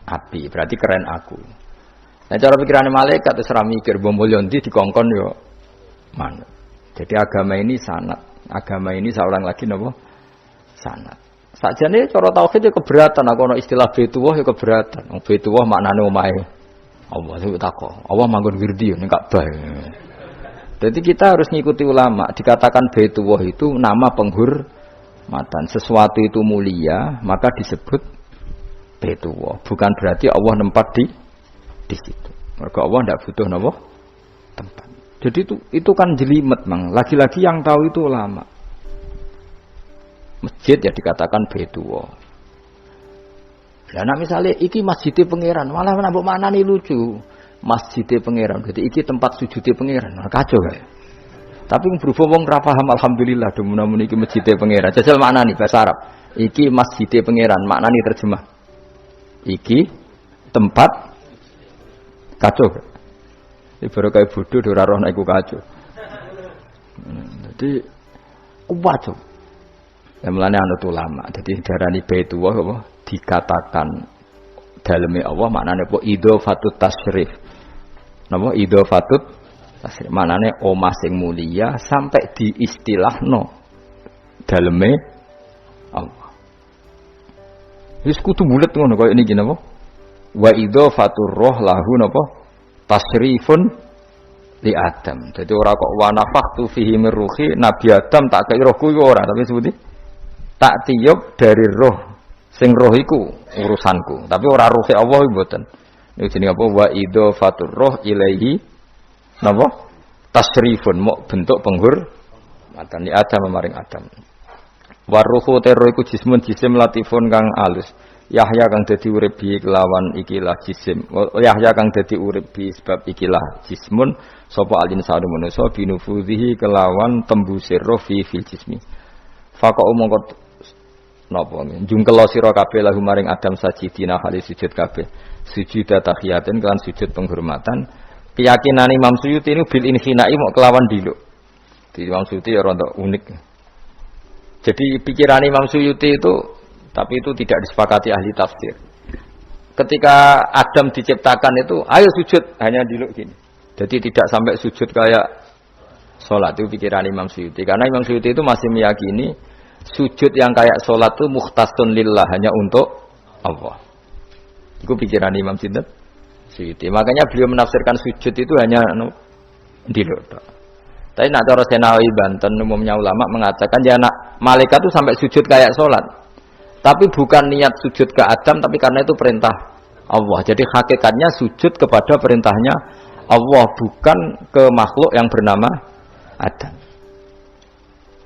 api, berarti keren aku. Nah cara pikirannya malaikat terserah mikir bombolyo ndi dikongkon yo manut. Jadi agama ini sanad. Agama ini saulang lagi napa? Sanad. Sakjane cara tauhid ya keberatan, aku ana istilah Baitullah ya keberatan. Baitullah maknane omahe Allah itu takok. Allah manggon wirdi ning Ka'bah. Jadi kita harus ngikuti ulama. Dikatakan Baitullah itu nama penghormatan. Sesuatu itu mulia, maka disebut Baitullah. Bukan berarti Allah nempat di situ. Mergo Allah ndak butuh napa? Tempat. Jadi itu kan jelimet, Mang. Lagi-lagi yang tahu itu ulama. Masjid ya dikatakan Baitullah. Lah nek misale iki masjidé pangeran, malah nambah maknane lucu. Masjidé pangeran, berarti iki tempat sujudé pangeran. Nah, kacau kae. Tapi berhubung wong ra paham alhamdulillah demun iki masjidé pangeran. Jajal maknane bahasa Arab. Iki masjidé pangeran, maknane terjemah. Iki tempat kacau. Ibarat kayak bodoh ora roh nek iku kacau. Jadi kuwat. Ya mulane anut ulama. Dadi darani Baitullah apa dikatakan daleme Allah maknane apa idhofatut tasyrif. Napa idhofatut tasyrif maknane omah sing mulia sampai diistilahno daleme Allah. Wis kudu bulet ngono kaya niki napa? Wa idhofatur roh lahu napa? Tasyrifun li Adam. Jadi ora kok wa nafakhtu fihi min ruhi Nabi Adam tak kei rohku iku ora, tapi sebuti tak tiup dari roh sing roh iku urusanku, tapi ora ruhe Allah mboten. Niku jenenge apa wa idhofatur roh ilaihi napa? Tasyrifun mok bentuk penghormatan li Adam maring Adam. Wa ruhu terro iku jismun jisim latifun kang alus. Yahya kang dadi urip bi kelawan ikilah jisim. Yahya kang dadi urip bi sebab ikilah jismun sapa alin sadu manusa binufudhihi kelawan tembusir roh fi fil jismi. Faqo mongko napa njungkel sira kabeh lahu maring Adam sajidina hale sujud kabeh. Sujud tahiyatin kan sujud penghormatan. Keyakinan Imam Suyuti ini bil inhinai mok kelawan diluk. Di Imam Suyuti ya rada unik. Jadi pikiran Imam Suyuti itu tapi itu tidak disepakati ahli tafsir. Ketika Adam diciptakan itu, ayo sujud, hanya diluk gini. Jadi tidak sampai sujud kayak sholat, itu pikiran Imam Suyuti. Karena Imam Suyuti itu masih meyakini sujud yang kayak sholat itu mukhtasun lillah, hanya untuk Allah. Itu pikiran Imam Suyuti. Makanya beliau menafsirkan sujud itu hanya diluk. Tapi nak cara Senawi Banten umumnya ulama mengatakan ya nak malaikat itu sampai sujud kayak sholat. Tapi bukan niat sujud ke Adam, tapi karena itu perintah Allah. Jadi hakikatnya sujud kepada perintahnya Allah, bukan ke makhluk yang bernama Adam.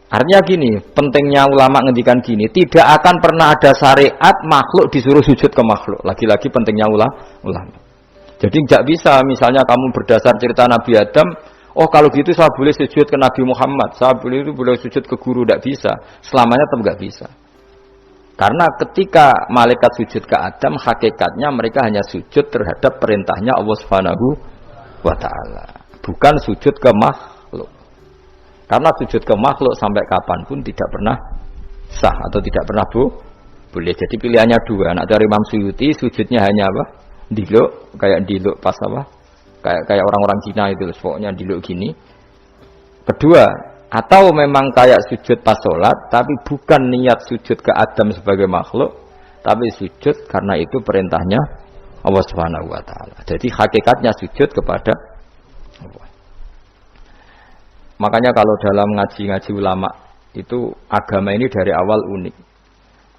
Artinya gini, pentingnya ulama ngendikan gini, tidak akan pernah ada syariat makhluk disuruh sujud ke makhluk. Lagi-lagi pentingnya ulama. Jadi tidak bisa, misalnya kamu berdasar cerita Nabi Adam, oh kalau gitu saya boleh sujud ke Nabi Muhammad, saya boleh sujud ke guru, tidak bisa. Selamanya tetap tidak bisa. Karena ketika malaikat sujud ke Adam, hakikatnya mereka hanya sujud terhadap perintahnya Allah Subhanahu wa Ta'ala, bukan sujud ke makhluk. Karena sujud ke makhluk sampai kapanpun tidak pernah sah atau tidak pernah boleh. Jadi pilihannya dua. Nak dari Imam Suyuti sujudnya hanya apa? Diluk, kayak diluk pas apa? Kayak orang-orang Cina itu, pokoknya diluk gini. Kedua, atau memang kayak sujud pas sholat, tapi bukan niat sujud ke Adam sebagai makhluk, tapi sujud karena itu perintahnya Allah Subhanahu wa Ta'ala. Jadi hakikatnya sujud kepada Allah. Makanya kalau dalam ngaji-ngaji ulama itu agama ini dari awal unik.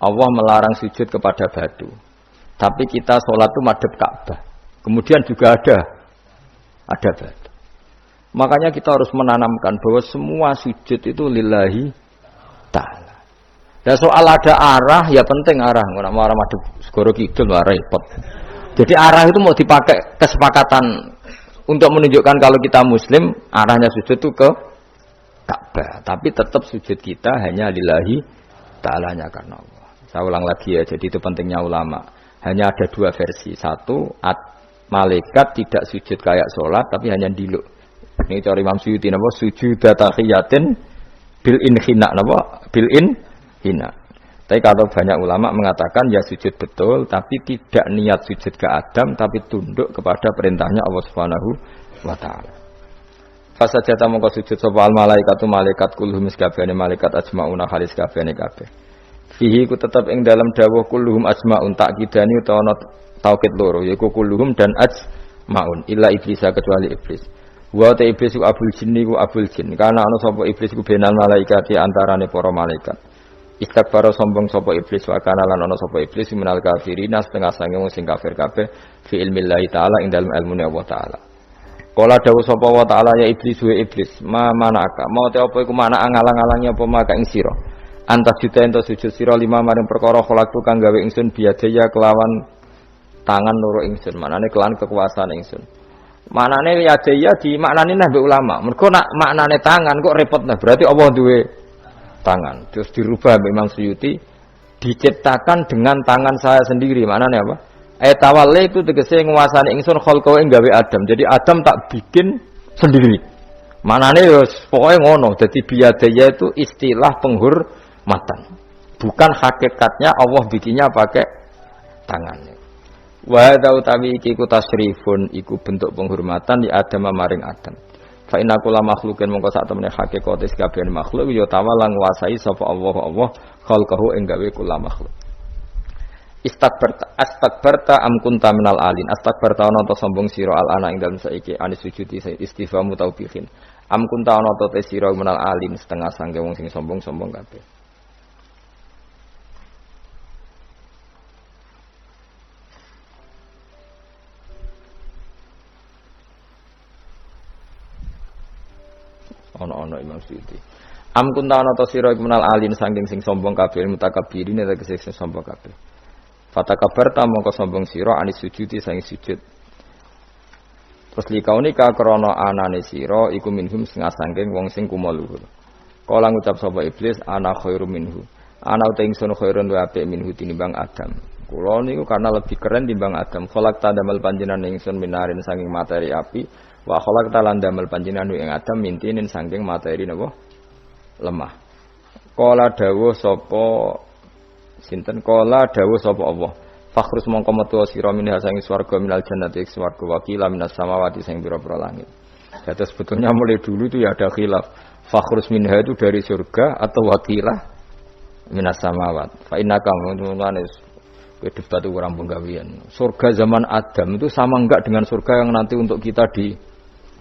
Allah melarang sujud kepada batu, tapi kita sholat itu madhep Ka'bah. Kemudian juga ada batu. Makanya kita harus menanamkan bahwa semua sujud itu lillahi ta'ala. Dan soal ada arah, ya penting arah. Nggak mau arah madhep segoro kidul, lah repot. Jadi arah itu mau dipakai kesepakatan untuk menunjukkan kalau kita muslim, arahnya sujud itu ke Ka'bah. Tapi tetap sujud kita hanya lillahi ta'alanya karena Allah. Saya ulang lagi ya, jadi itu pentingnya ulama. Hanya ada dua versi. Satu, malaikat tidak sujud kayak sholat, tapi hanya diluk. Ini cara Imam Suyuti napa sujud tahiyatin bil inhina napa bil inhina. Tapi kalau banyak ulama mengatakan ya sujud betul tapi tidak niat sujud ke Adam tapi tunduk kepada perintahnya Allah Subhanahu wa Ta'ala. Fasajata mongko sujud sapa al malaikatu malaikat kulluhum sakabehane malaikat ajmauna halis kabehane kabeh. Fihi ku tetep ing dalam dawuh kulluhum ajmaun takkidani utawa taukid loro yaiku kulluhum dan ajmaun illa iblis kecuali iblis. Wa ta iblis ku abul jinni ku abul jin. Karena ana sapa iblis ku benal malaikat antarane para malaikat. Istakbara sombong sapa iblis wa kana lan ana sapa iblis minal kafirin setengah sange wong sing kafir kabeh fi ilmillahi taala ing dalem ilmune Allah taala. Kala dawuh sapa wa taala ya iblis wa iblis ma manaka mau te apa iku mana ngalang-alangi apa maka ing sira Antas juta ento sujud sira lima maring perkara kholaktu kang gawe ingsun biadaya kelawan tangan loro ingsun. Manane kelawan kekuasaan ingsun. Manane biadaya di maknane nang ulama. Mergo nak maknane tangan kok repot nah. Berarti Allah duwe tangan. Terus dirubah Imam Suyuti diciptakan dengan tangan saya sendiri. Maknane apa? Tawalle itu tegese nguasani ingsun kholqawe gawe Adam. Jadi Adam tak bikin sendiri. Manane yo pokoke ngono. Dadi biadaya itu istilah penghormatan. Bukan hakikatnya Allah bikinnya pakai tangannya. Wa hadza utawi iki ku tasrifun iku bentuk penghormatan di Adam maring Adam. Fa inna kula makhlukin mongko sak temene hakikate kabeh makhluk ya tawala nguasai sapa Allah khalqahu ing gawe kula makhluk. Astakbarta am kunta minal alin. Astakbarta ana ta sombong sira al ana ing dalem saiki anis sujudi istifamu taubihin. Am kunta ana ta te sira minal alin setengah sangge wong sing sombong-sombong kabeh. Ana Imam Suyuti. Am kunta ana ta sira minal alin saking sing sombong kabeh mutakabbirin tegese sing sombong kabeh. Fatakabarta mongko sombong sira anis sujudi sang sujud. Terus likaunika krana anane sira iku minhum sing asangking wong sing kumaluhur. Kala ngucap sapa iblis ana khairum minhu. Ana uta ingsun khairun wa apik minhu tinimbang Adam. Kula niku karena lebih keren timbang Adam. Kholak ta damel panjenengan ingsun minarin saking materi api wa kholak ta lan damel panjenengan ing Adam mintinin saking materi napa lemah. Kala dawuh sapa sinten kala dawuh sapa Allah fakhrus mongko metu sira minha sang swarga minal jannati swarga wakila minas samawati sing pira-pira langit. Jadi sebetulnya mulai dulu itu ya ada khilaf fakhrus minha itu dari surga atau wakilah minas samawat. Fa innaka mungane kowe debat kurang penggawean. Surga zaman Adam itu sama enggak dengan surga yang nanti untuk kita di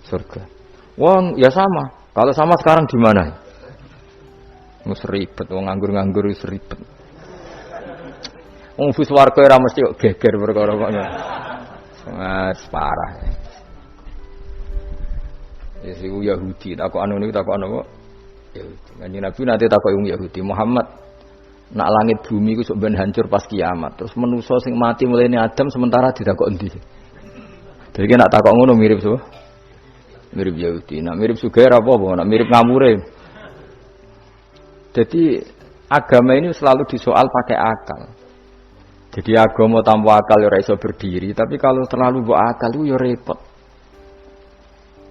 surga? Wong ya sama. Kalau sama sekarang di mana? Mus ribet wong nganggur-nganggur wis ribet. Wong bus warga ora mesti kok geger perkara kok. Mas parah. Ya sing Yahudi takok anu niku takok ana kok. Yahudi. Kanjeng Nabi nate takok wong Yahudi, Muhammad nak langit bumi iku sok ben hancur pas kiamat. Terus manusa sing mati mulane Adam sementara ditakok endi? Dadi nak takok ngono mirip so. Mirip Yahudi. Nak mirip sugih apa apa, nak mirip ngamure. Jadi agama ini selalu disoal pakai akal. Jadi agama tanpa akal ya ora iso berdiri, tapi kalau terlalu mbok akal itu ya repot.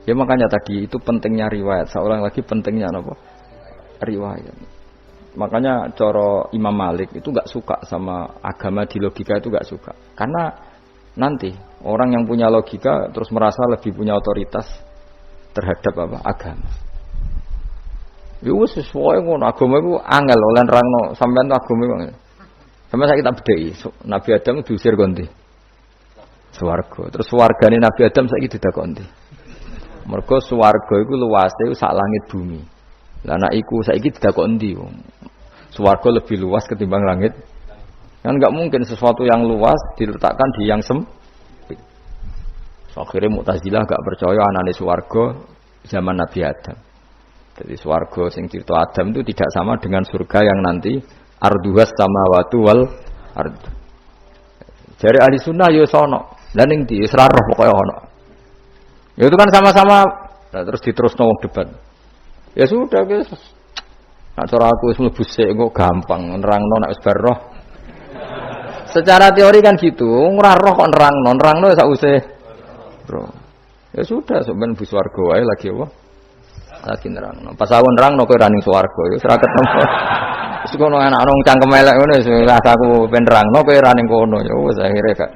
Ya makanya tadi itu pentingnya riwayat. Seorang lagi pentingnya apa? Riwayat. Makanya cara Imam Malik itu enggak suka sama agama di logika itu enggak suka. Karena nanti orang yang punya logika terus merasa lebih punya otoritas terhadap apa? Agama. Ya wis sesuai ngono agama iku angel oleh nerangno sampean agama iku. Sampai saya kita bedai, Nabi Adam diusir konti, swarga. Terus swargane Nabi Adam saya kita konti. Mergo swarga itu luasnya sak langit bumi. Lah nek iku saiki didakonti wong. Swarga lebih luas ketimbang langit. Kan enggak mungkin sesuatu yang luas diletakkan di yang sempit. So, akhirnya Mu'tazilah enggak percaya anane swarga zaman Nabi Adam. Jadi swarga sing cerita Adam itu tidak sama dengan surga yang nanti arduhas samawati wal ard. Jare ahli sunnah ya sono. Lah ning ndi wis ra roh pokoke ono. Ya itu kan sama-sama terus diterusno wong debat. Ya sudah guys. Nak cara aku wis mlebu sik kok gampang nerangno nek wis bar roh. Secara teori kan gitu, ora roh kok nerangno sak usih. Bro. Ya sudah sampean bus warga wae lagi apa? Lagi nerangno. Pas aku nerangno kowe ra ning swarga ya wis ra ketemu. Wis kono anak nang cangkem elek ngono wis aku ben nerangno kowe ra ning kono ya wis akhire gak.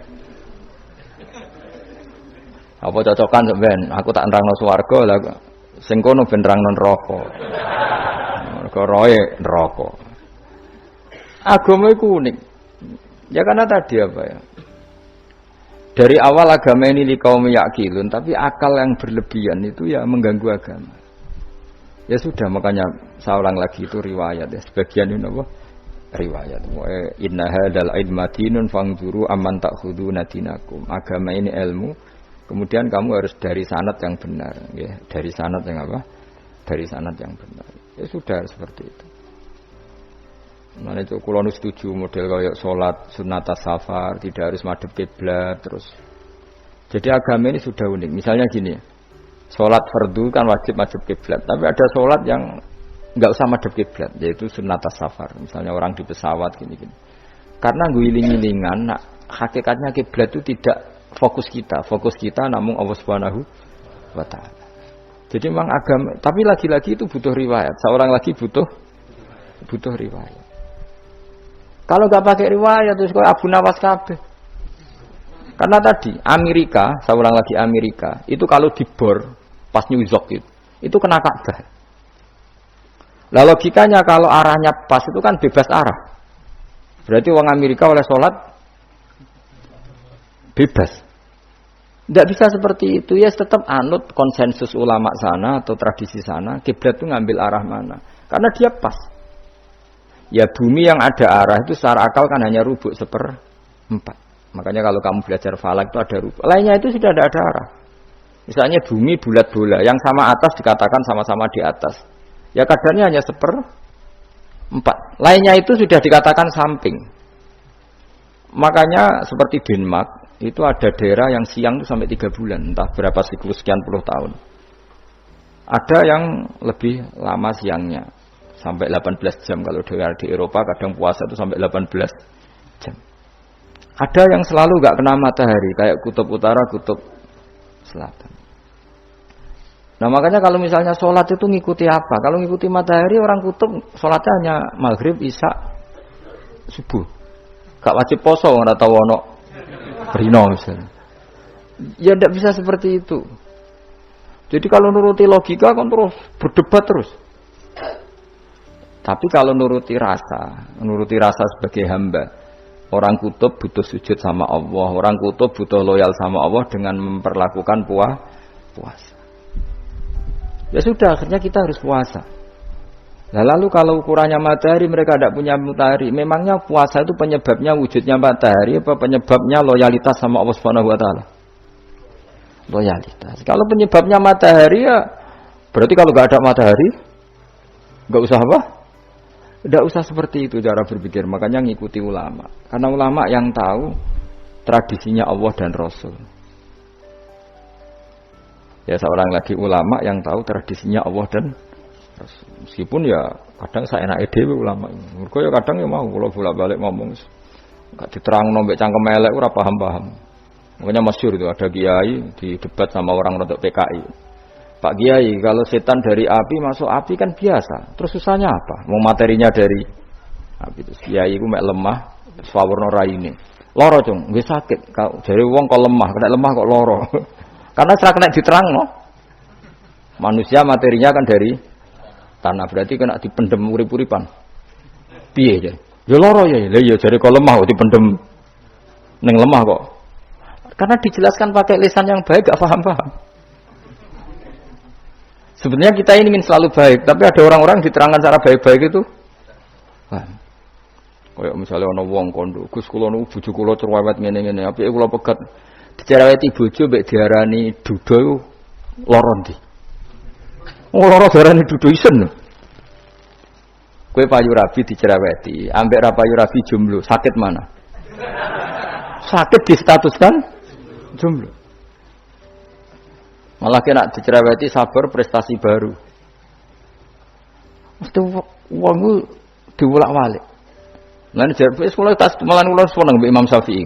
Apa cocokan sampean? Aku tak nerangno swarga lah sing kono ben nerangno neraka. Mergo roe neraka. Agama iku unik. Ya karena tadi apa ya? Dari awal agama ini kaum yakilun, tapi akal yang berlebihan itu ya mengganggu agama. Ya sudah, makanya saya ulang lagi itu riwayat ya. Sebagian ini apa? Riwayat. Inna hadzal ilma dinun fangzuru amman ta'khuduna dinakum. Agama ini ilmu. Kemudian kamu harus dari sanad yang benar, ya. Dari sanad yang apa? Dari sanad yang benar. Ya sudah seperti itu. Nah itu kula nu setuju model kayak salat sunat safar, tidak harus madhep kiblat terus. Jadi agama ini sudah unik. Misalnya gini, salat fardu kan wajib madhep kiblat, tapi ada salat yang enggak usah madhep kiblat, yaitu sunat safar. Misalnya orang di pesawat gini-gini. Karena guling-gilingan, nah, hakikatnya kiblat itu tidak fokus kita namun Allah Subhanahu wa taala. Jadi memang agama, tapi lagi-lagi itu butuh riwayat. Seorang lagi butuh riwayat. Kalau nggak pakai riwayat terus kok Abu Nawas kabeh. Karena tadi Amerika, seorang lagi Amerika, itu kalau dibor pas New York itu kena Ka'bah. Lah logikanya kalau arahnya pas itu kan bebas arah. Berarti orang Amerika oleh sholat bebas. Tidak bisa seperti itu, ya tetap anut konsensus ulama sana atau tradisi sana, kiblat itu ngambil arah mana. Karena dia pas. Ya bumi yang ada arah itu secara akal kan hanya rubuk 1/4. Makanya kalau kamu belajar falak itu ada rubuk. Lainnya itu sudah ada arah. Misalnya bumi bulat bola, yang sama atas dikatakan sama-sama di atas. Ya kadarnya hanya 1/4. Lainnya itu sudah dikatakan samping. Makanya seperti Denmark, itu ada daerah yang siang itu sampai 3 bulan, entah berapa siklus sekian puluh tahun. Ada yang lebih lama siangnya, sampai 18 jam. Kalau di Eropa kadang puasa itu sampai 18 jam. Ada yang selalu gak kena matahari, kayak kutub utara, kutub selatan. Nah makanya kalau misalnya sholat itu ngikuti apa? Kalau ngikuti matahari, orang kutub sholatnya hanya maghrib, isya, subuh. Gak wajib poso, nggak tahu ono rino misalnya. Ya tidak bisa seperti itu. Jadi kalau nuruti logika kan terus berdebat terus. Tapi kalau nuruti rasa sebagai hamba, orang kutub butuh sujud sama Allah, orang kutub butuh loyal sama Allah dengan memperlakukan puasa. Ya sudah, akhirnya kita harus puasa. Nah, lalu kalau ukurannya matahari, mereka tidak punya matahari. Memangnya puasa itu penyebabnya wujudnya matahari apa penyebabnya loyalitas sama Allah Subhanahu wa taala? Loyalitas. Kalau penyebabnya matahari ya berarti kalau nggak ada matahari nggak usah apa? Tidak usah seperti itu cara berpikir. Makanya ngikuti ulama. Karena ulama yang tahu tradisinya Allah dan Rasul. Ya seorang lagi ulama yang tahu tradisinya Allah dan Rasul. Meskipun ya kadang saya enak dhewe ulama. Mergo ya kadang ya mau kula bolak-balik ngomong. Enggak diterangno mbek cangkem elek ora paham-paham. Makanya masyhur itu ada kiai di debat sama orang rodok PKI. Pak Kiai, kalau setan dari api masuk api kan biasa. Terus susahnya apa? Mau materinya dari api itu. Kiai iku mek lemah, swawerna raine. Loro, Cung, nggih sakit. Jare wong kok lemah, kena lemah kok loro. Karena serak kena diterangno. Manusia materinya kan dari tanah, berarti kena dipendem urip-uripan. Piye ya? Ya loro ya. Lah ya jare kok lemah kok dipendem ning lemah kok. Karena dijelaskan pakai lisan yang baik gak paham-paham. Sebenarnya kita ini ingin selalu baik, tapi ada orang-orang diterangkan cara baik-baik itu. Kayak misalnya ana wong kondo, Gus kula niku bojo kula cerewet ngene-ngene, apike kula pegat dicereweti bojo mbek diarani duda iku lara ndi? Lara diarani duda isen. Kowe payu rabi dicereweti, ambek ra payu rabi jomblo, sakit mana? Sakit distatuskan jomblo. Malah kena dicereweti sabar prestasi baru. Mesti wong ku diwolak-walik. Lan jare sekolah tas malah kula seneng mbek Imam Syafi'i.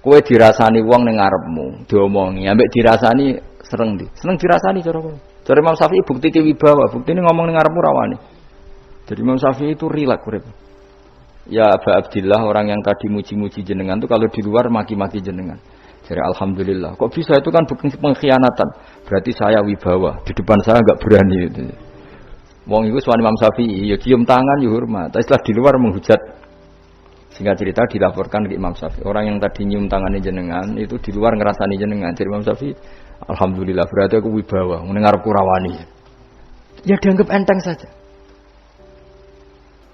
Kowe dirasani wong ning ngarepmu, diomongi, ambek dirasani seneng ndi? Seneng dirasani cara kowe. Cara Imam Syafi'i bukti wibawa, buktine ngomong ning ngarepmu rawani. Jadi Imam Syafi'i itu rileks urip. Ya Aba Abdillah, orang yang tadi muji-muji jenengan itu kalau di luar maki-maki jenengan. Jadi alhamdulillah. Kok bisa itu kan bukan pengkhianatan. Berarti saya wibawa. Di depan saya enggak berani itu. Wong iku suami Imam Syafi'i, ya cium tangan ya hormat. Tapi setelah di luar menghujat. Singkat cerita dilaporkan ke Imam Syafi'i. Orang yang tadi nyium tangannya jenengan itu di luar ngerasani jenengan. Jadi Imam Syafi'i, alhamdulillah berarti aku wibawa, mendengar kurawani. Ya dianggap enteng saja.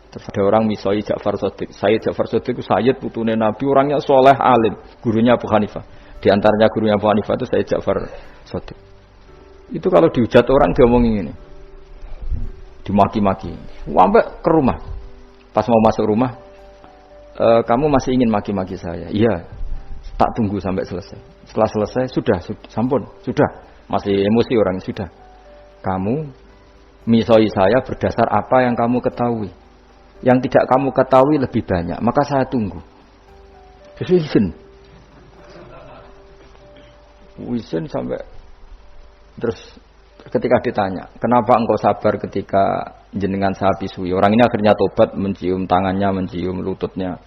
Terus ada orang misoi Ja'far Shadiq. Sayyid Ja'far Shadiq itu Sayyid putune Nabi, orangnya soleh alim, gurunya Abu Hanifah. Di antaranya gurunya Abu Hanifah itu Sayyid Ja'far Shadiq. Itu kalau dihujat orang diomongin ini, dimaki-maki, sampai ke rumah. Pas mau masuk rumah, kamu masih ingin maki-maki saya? Iya. Tak tunggu sampai selesai. Setelah selesai, sudah, sampun, sudah. Masih emosi orang, sudah. Kamu misoi saya berdasar apa yang kamu ketahui. Yang tidak kamu ketahui lebih banyak, maka saya tunggu. Izin sampai terus ketika ditanya, kenapa engkau sabar ketika jenengan saya pisui? Orang ini akhirnya tobat, mencium tangannya, mencium lututnya.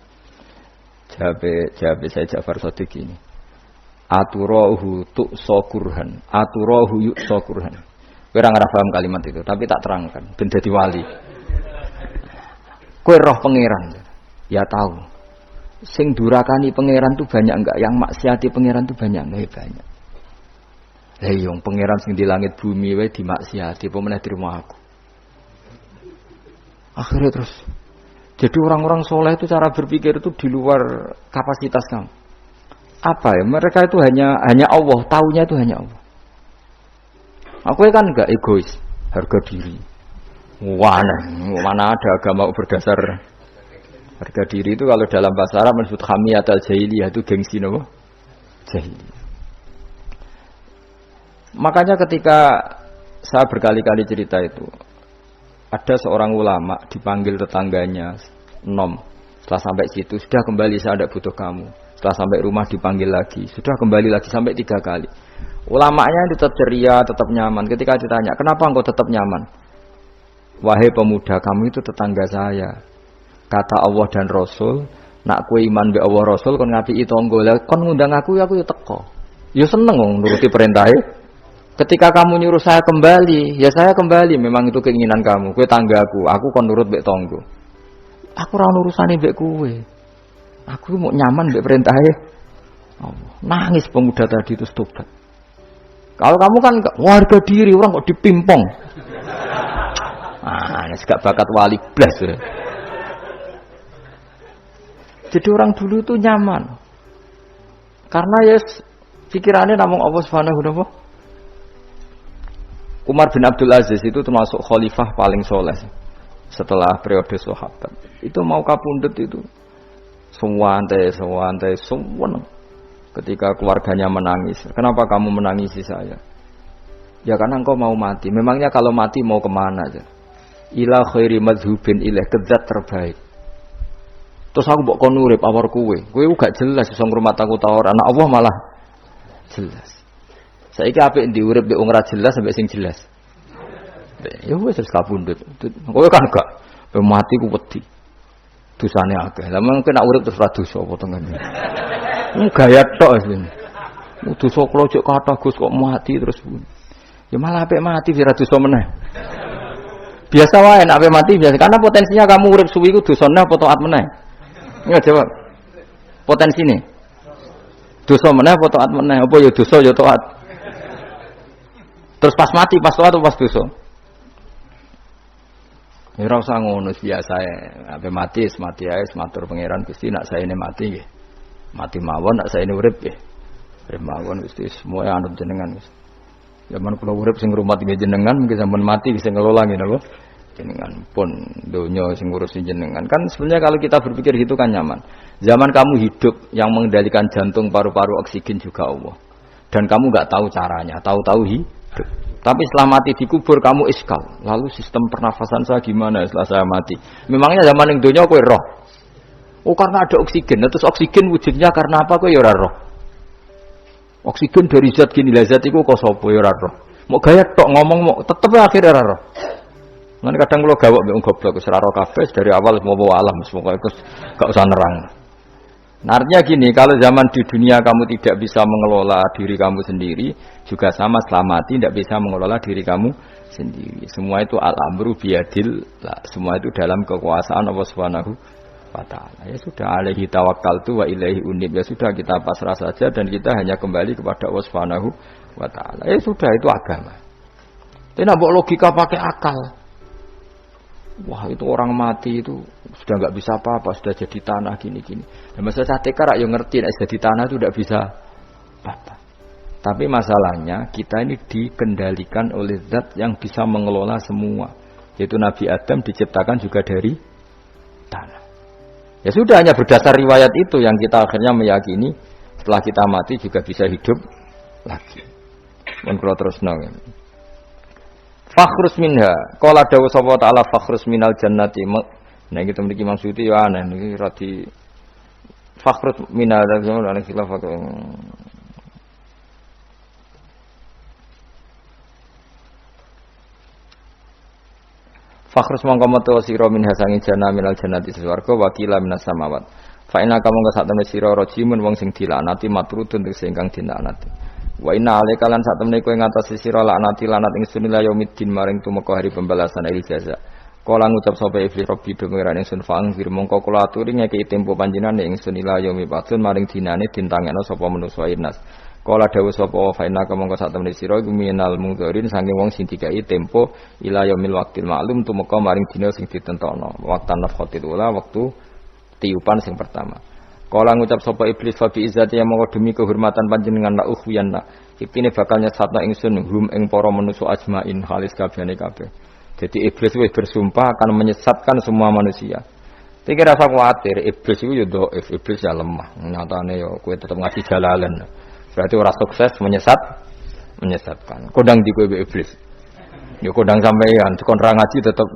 Jawab saya Ja'far Shadiq ini. Aturahu tu'sokurhan, aturahu yu'sokurhan. Kowe ora paham kalimat itu, tapi tak terangkan ben dadi wali. Kowe roh pangeran. Ya tahu. Sing durakani pangeran tuh banyak enggak? Yang maksiati pangeran tuh banyak enggak? Banyak. Lah yo pangeran sing di langit bumi wae dimaksiati, apa meneh di rumah aku. Akhirnya terus. Jadi orang-orang soleh itu cara berpikir itu di luar kapasitas kamu. Apa ya? Mereka itu hanya Allah, taunya itu hanya Allah. Aku kan enggak egois, harga diri. Mana ada agama berdasar harga diri itu kalau dalam bahasa Arab disebut hamiyatul jahiliyah, itu gengsi napa? Jahiliyah. Makanya ketika saya berkali-kali cerita itu, ada seorang ulama dipanggil tetangganya, setelah sampai situ, sudah kembali saya tidak butuh kamu. Setelah sampai rumah dipanggil lagi, sudah kembali lagi sampai 3 kali. Ulamanya tetap ceria, tetap nyaman. Ketika ditanya, kenapa engkau tetap nyaman? Wahai pemuda, kamu itu tetangga saya. Kata Allah dan Rasul, nak kue iman be Allah Rasul, kon ngapi tonggo, kon ngundang aku ya teko. Ya seneng wong nuruti perintahnya. Ketika kamu nyuruh saya kembali, ya saya kembali. Memang itu keinginan kamu. Kue tanggaku, aku kon nurut be tonggo. Aku ora urusane mbek kowe. Aku mau nyaman mbek perintahe Allah. Nangis pemuda tadi itu tobat. Kalau kamu kan warga diri, orang kok dipimpong. Ini gak bakat wali blas. Jadi orang dulu itu nyaman. Karena ya pikirannya namung Allah Subhanahu wa ta'ala. Umar bin Abdul Aziz itu termasuk khalifah paling soleh setelah periode sahabat. Itu mau kapundhut itu sewantai semua. Ketika keluarganya menangis, kenapa kamu menangisi saya? Ya karena engkau mau mati. Memangnya kalau mati mau kemana aja? Ila khairi madhubin ilaih, ke zat terbaik. Terus aku mbok kon urip awar kowe gak jelas iso ngrumat aku ta ora. Anak Allah malah jelas. Saiki apik ndi urip mek wong ora jelas sampai sing jelas. Ya wis kapundhut. Kowe kan gak mati ku wedi. Dosane akeh. Lah mengko nek urip terus ora dosa apa tengene. Gaya tok asline. Dosa kula cek kathah Gus kok mati terus. Ya malah apik mati ora dosa meneh. Biasa wae nek apik mati biasa karena potensinya kamu urip suwi ku dosane apa taat meneh. Enggak jawab. Potensi nih. Dosa meneh apa taat meneh? Apa ya dosa ya taat. Terus pas mati pas taat atau pas dosa? Ya ora usah ngono biasa ya. Ape mati ae matur pangeran Gusti nak saene mati nggih. Mati mawon nak saene urip nggih. Urip mawon Gusti semua anut jenengan Gusti. Zaman kula urip sing ngrumat nggih jenengan mungkin zaman mati bisa ngelola nggih napa? Jenengan pun donya sing ngurusi jenengan. Kan sebenarnya kalau kita berpikir gitu kan nyaman. Zaman kamu hidup yang mengendalikan jantung, paru-paru, oksigen juga Allah. Dan kamu enggak tahu caranya, tahu-tahu hidup. Tapi setelah mati dikubur kamu iskal. Lalu sistem pernafasan saya gimana setelah saya mati? Memangnya zaman yang dunia kowe roh. Oh karena ada oksigen. Terus oksigen wujudnya karena apa kowe ya ora roh. Oksigen dari zat gini lah zat iku kok sapa ya ora roh. Mau gaya tok ngomong mau tetep akhirnya ora roh. Lan kadang kula gawok mbek wong goblok wis ora roh kabeh dari awal mau alam semoga gak usah nerang. Nah, artinya gini, kalau zaman di dunia kamu tidak bisa mengelola diri kamu sendiri, juga sama setelah mati tidak bisa mengelola diri kamu sendiri. Semua itu al-amru biyadillah, semua itu dalam kekuasaan Allah Subhanahu wa ta'ala. Ya sudah, alaihi tawakkaltu wa ilaihi unib. Ya sudah, kita pasrah saja dan kita hanya kembali kepada Allah Subhanahu wa ta'ala. Ya sudah, itu agama. Tidak boleh logika pakai akal. Wah itu orang mati itu sudah nggak bisa apa-apa, sudah jadi tanah gini-gini. Dan masa saya tekar yang ngerti, jadi tanah itu tidak bisa apa. Tapi masalahnya kita ini dikendalikan oleh zat yang bisa mengelola semua. Yaitu Nabi Adam diciptakan juga dari tanah. Ya sudah, hanya berdasar riwayat itu yang kita akhirnya meyakini setelah kita mati juga bisa hidup lagi. Mun kula terusno. Fakhrus minha, qala dawu sapa ta'ala fakhrus minal jannati. Nah iki mriki maksudé ya aneh niki radi fakhrus minal jannati khilaf. Fakhrus mongko metu sira min hasangi jannah minal jannati swarga wakila minas samawat. Fa inna kamu ka satemene sira rajimun wong sing dilaknati matrudun tegese ingkang dilaknati. Wa inna alaika lan satemene kowe ngatasi sira laknati lanat ingsun ila yaumiddin maring tumeka hari pembalasan il jaza. Kala ngucap sapa iblis rabbi pengiran ingsun faang fir mongko kula aturi ngekeki tempo panjenengan ingsun ila yaumi batun maring dinane dintangekno sapa manusa inas. Kala dawuh sapa fa inna mongko satemene sira iku minal mungdharin saking wong sing dikai tempo ila yaumil waqtil ma'lum tumeka maring dina sing ditentokno. Waqtan nafkhatil ula wektu tiupan sing pertama. Kala ngucap sapa iblis fa bi izzati ya mongko demi kehormatan panjenengan la ukhwiyanna. Iktine bakal nyesatna ingsun hum ing para manusa ajmain halis kabehane kabeh. Jadi iblis wis bersumpah akan menyesatkan semua manusia. Iki rasa kuwatir, iblis iku yo dhaif, iblis ya lemah. Nyatane yo kowe tetep ngaji jalalan. Berarti ora sukses menyesatkan. Kodang di kowe iblis. Yo kodang sampean, dikon ra ngaji tetep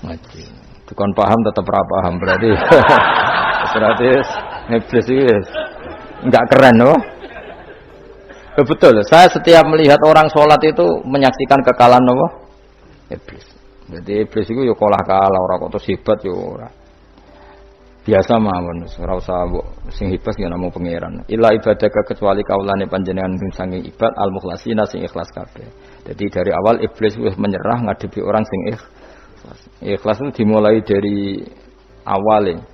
ngaji. Dikon paham tetep ra paham berarti. Berarti iblis itu enggak keren loh. Betul, saya setiap melihat orang sholat itu menyaksikan kekalahan apa? Iblis. Jadi iblis itu ya kalah ora kok terus hebat ya ora. Biasa mawon, ora usah sing hebat ya namung pangeran. Illa ibadaka kecuali kaulane panjenengan sing sange ibad al-mukhlasina sing ikhlas kabeh. Jadi dari awal iblis wis menyerah ngadepi orang sing ikhlas. Ikhlas itu dimulai dari awalnya.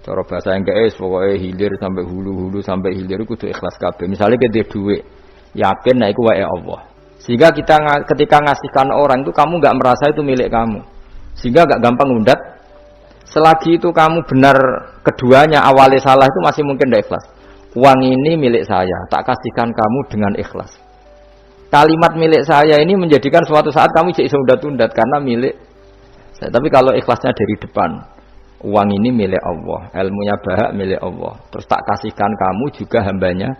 Cara bahasa Inggris pokoknya hilir sampai hulu sampai hilir kudu ikhlas kabeh. Misalnya kita duit, yakin nek iku wae Allah. Sehingga kita ketika ngasihkan orang itu kamu enggak merasa itu milik kamu. Sehingga enggak gampang ngundat. Selagi itu kamu benar keduanya awalnya salah itu masih mungkin ndak ikhlas. Uang ini milik saya, tak kasihkan kamu dengan ikhlas. Kalimat milik saya ini menjadikan suatu saat kamu jadi undat-undat karena milik saya. Tapi kalau ikhlasnya dari depan, uang ini milik Allah, ilmunya bahak milik Allah. Terus tak kasihkan kamu juga hambanya.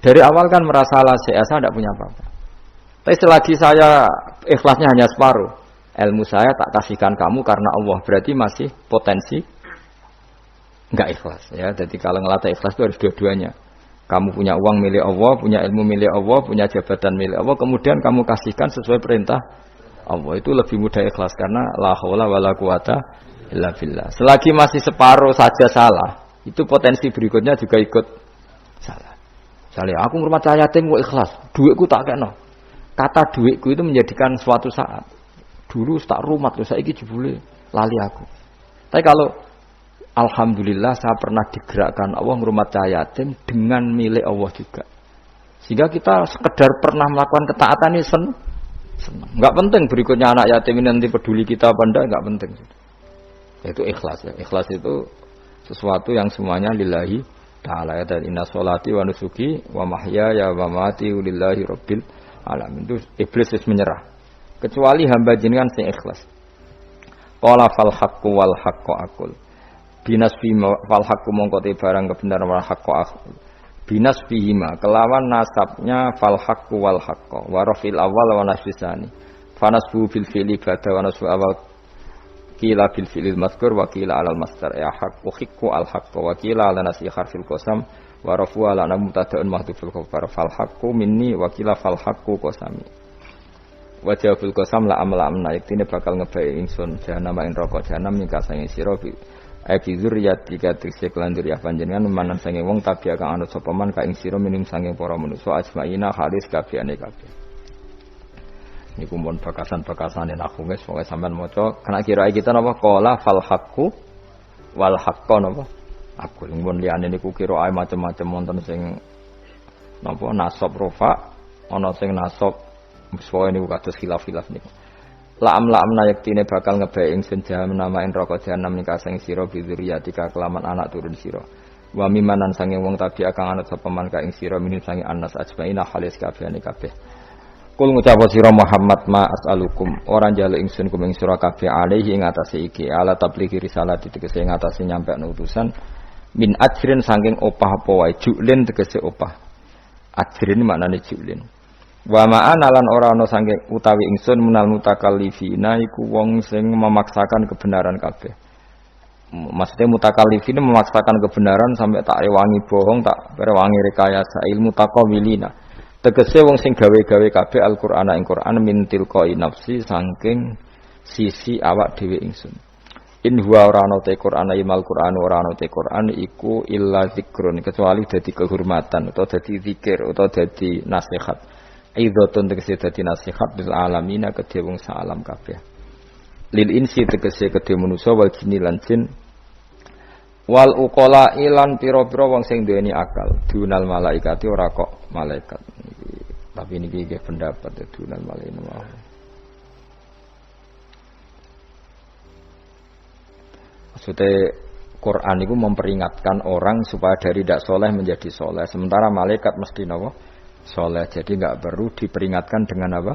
Dari awal kan merasa saya tidak punya apa-apa. Tapi selagi saya ikhlasnya hanya separuh, ilmu saya tak kasihkan kamu karena Allah, berarti masih potensi enggak ikhlas. Ya, jadi kalau ngelatih ikhlas itu harus dua-duanya. Kamu punya uang milik Allah, punya ilmu milik Allah, punya jabatan milik Allah, kemudian kamu kasihkan sesuai perintah Allah. Itu lebih mudah ikhlas karena la haula wala quwata illa billah. Selagi masih separuh saja salah, itu potensi berikutnya juga ikut salah. Misalnya aku ngurmat yatim kok ikhlas, duitku tak kena. Kata duitku itu menjadikan suatu saat. Dulu tak rumat loh, saiki jebule lali aku. Tapi kalau alhamdulillah saya pernah digerakkan Allah ngurmat yatim dengan milik Allah juga. Sehingga kita sekedar pernah melakukan ketaatan ini senang. Enggak penting berikutnya anak yatim ini nanti peduli kita apa enggak, enggak penting. Itu ikhlas ya. Ikhlas itu sesuatu yang semuanya lillahi ta'ala ya. Dan inna sholati wa nusuki wa mahyaya wa mamati lillahi rabbil alamin. Itu iblis menyerah. Kecuali hamba jenengan sing ikhlas. Qala fal haqqu wal haqqu aqul. Binasfi fal haqqu mongko te barang kebenaran wal haqqu aqul. Binasfihima kelawan nasabnya fal haqqu wal haqqu wa rafil awal wa nasbisani. Fanasbu bil fi'li ba'da wa nasbu awal kila bil fi'lil mazkur wa kila alal masdar ya haqqu hiqqu al haqqu wa kila ala nasi harfil qasam wa rafu ala mubtada'un mahdhuful khabar fal haqqu minni wa kila fal haqqu qasami wa jawabul qasam la amla amna iktine bakal ngebae ingsun jahanam ing neraka jahanam mingka sange sira bi abi zurriyati katik lan zuriyah panjenengan manan sange wong tabi kang anut sapa man ka ing sira minum sange para manusa ajmaina halis kabehane kabeh. Niku mun bakasan-bakasane aku wis pokoke sampean maca kena kira kita napa qala fal haqqu wal haqqu napa aku mun liyane niku kira ae macam-macam wonten sing napa nasab rofa ana sing nasab pokoke niku kados khilaf-khilaf niku la amna yaktine bakal ngebae ingsun jahanam namain neraka jahanam nika sing sira bidzuriyatika kelaman anak turun sira wa mimanan sange wong tabi kang anut sapa man ka ing sira minum sange anas ajmaina halis kabehane kabeh. Kul ngucap sira Muhammad ma as'alukum orang njaluk ingsun kum ing sira kabeh alaihi ing atase iki ala tablighi risalati tegese ing atase nyampe utusan min ajrin saking opah apa wae julin tegese opah ajrin maknane julin wa ma'ana lan ora ana saking utawi ingsun menal mutakallifina iku wong sing memaksakan kebenaran kabeh maksudnya mutakallifina memaksakan kebenaran sampai tak rewangi bohong tak rewangi rekayasa ilmu taqawilina tegese wong sing gawe-gawe kabeh Al-Qur'an ing Qur'an min tilqai nafsi saking sisi awak dhewe ingsun. In huwa ora ana te Qur'an imal Qur'an ora ana te Qur'an iku illa zikrun kecuali dadi kehormatan utawa dadi zikir utawa dadi nasihat. Aidhatun tegese dadi nasihat lil alamina kedhe wong salam kabeh. Lil insi tegese kedhe manusa wal jinni lan jin wal uqala ilan pira-pira wong sing duweni akal dunal malaikati ora kok malaikat tapi niki nggih pendapat dunal malaikat maksudnya Quran itu memperingatkan orang supaya dari tidak soleh menjadi soleh sementara malaikat mesti napa soleh jadi enggak perlu diperingatkan dengan apa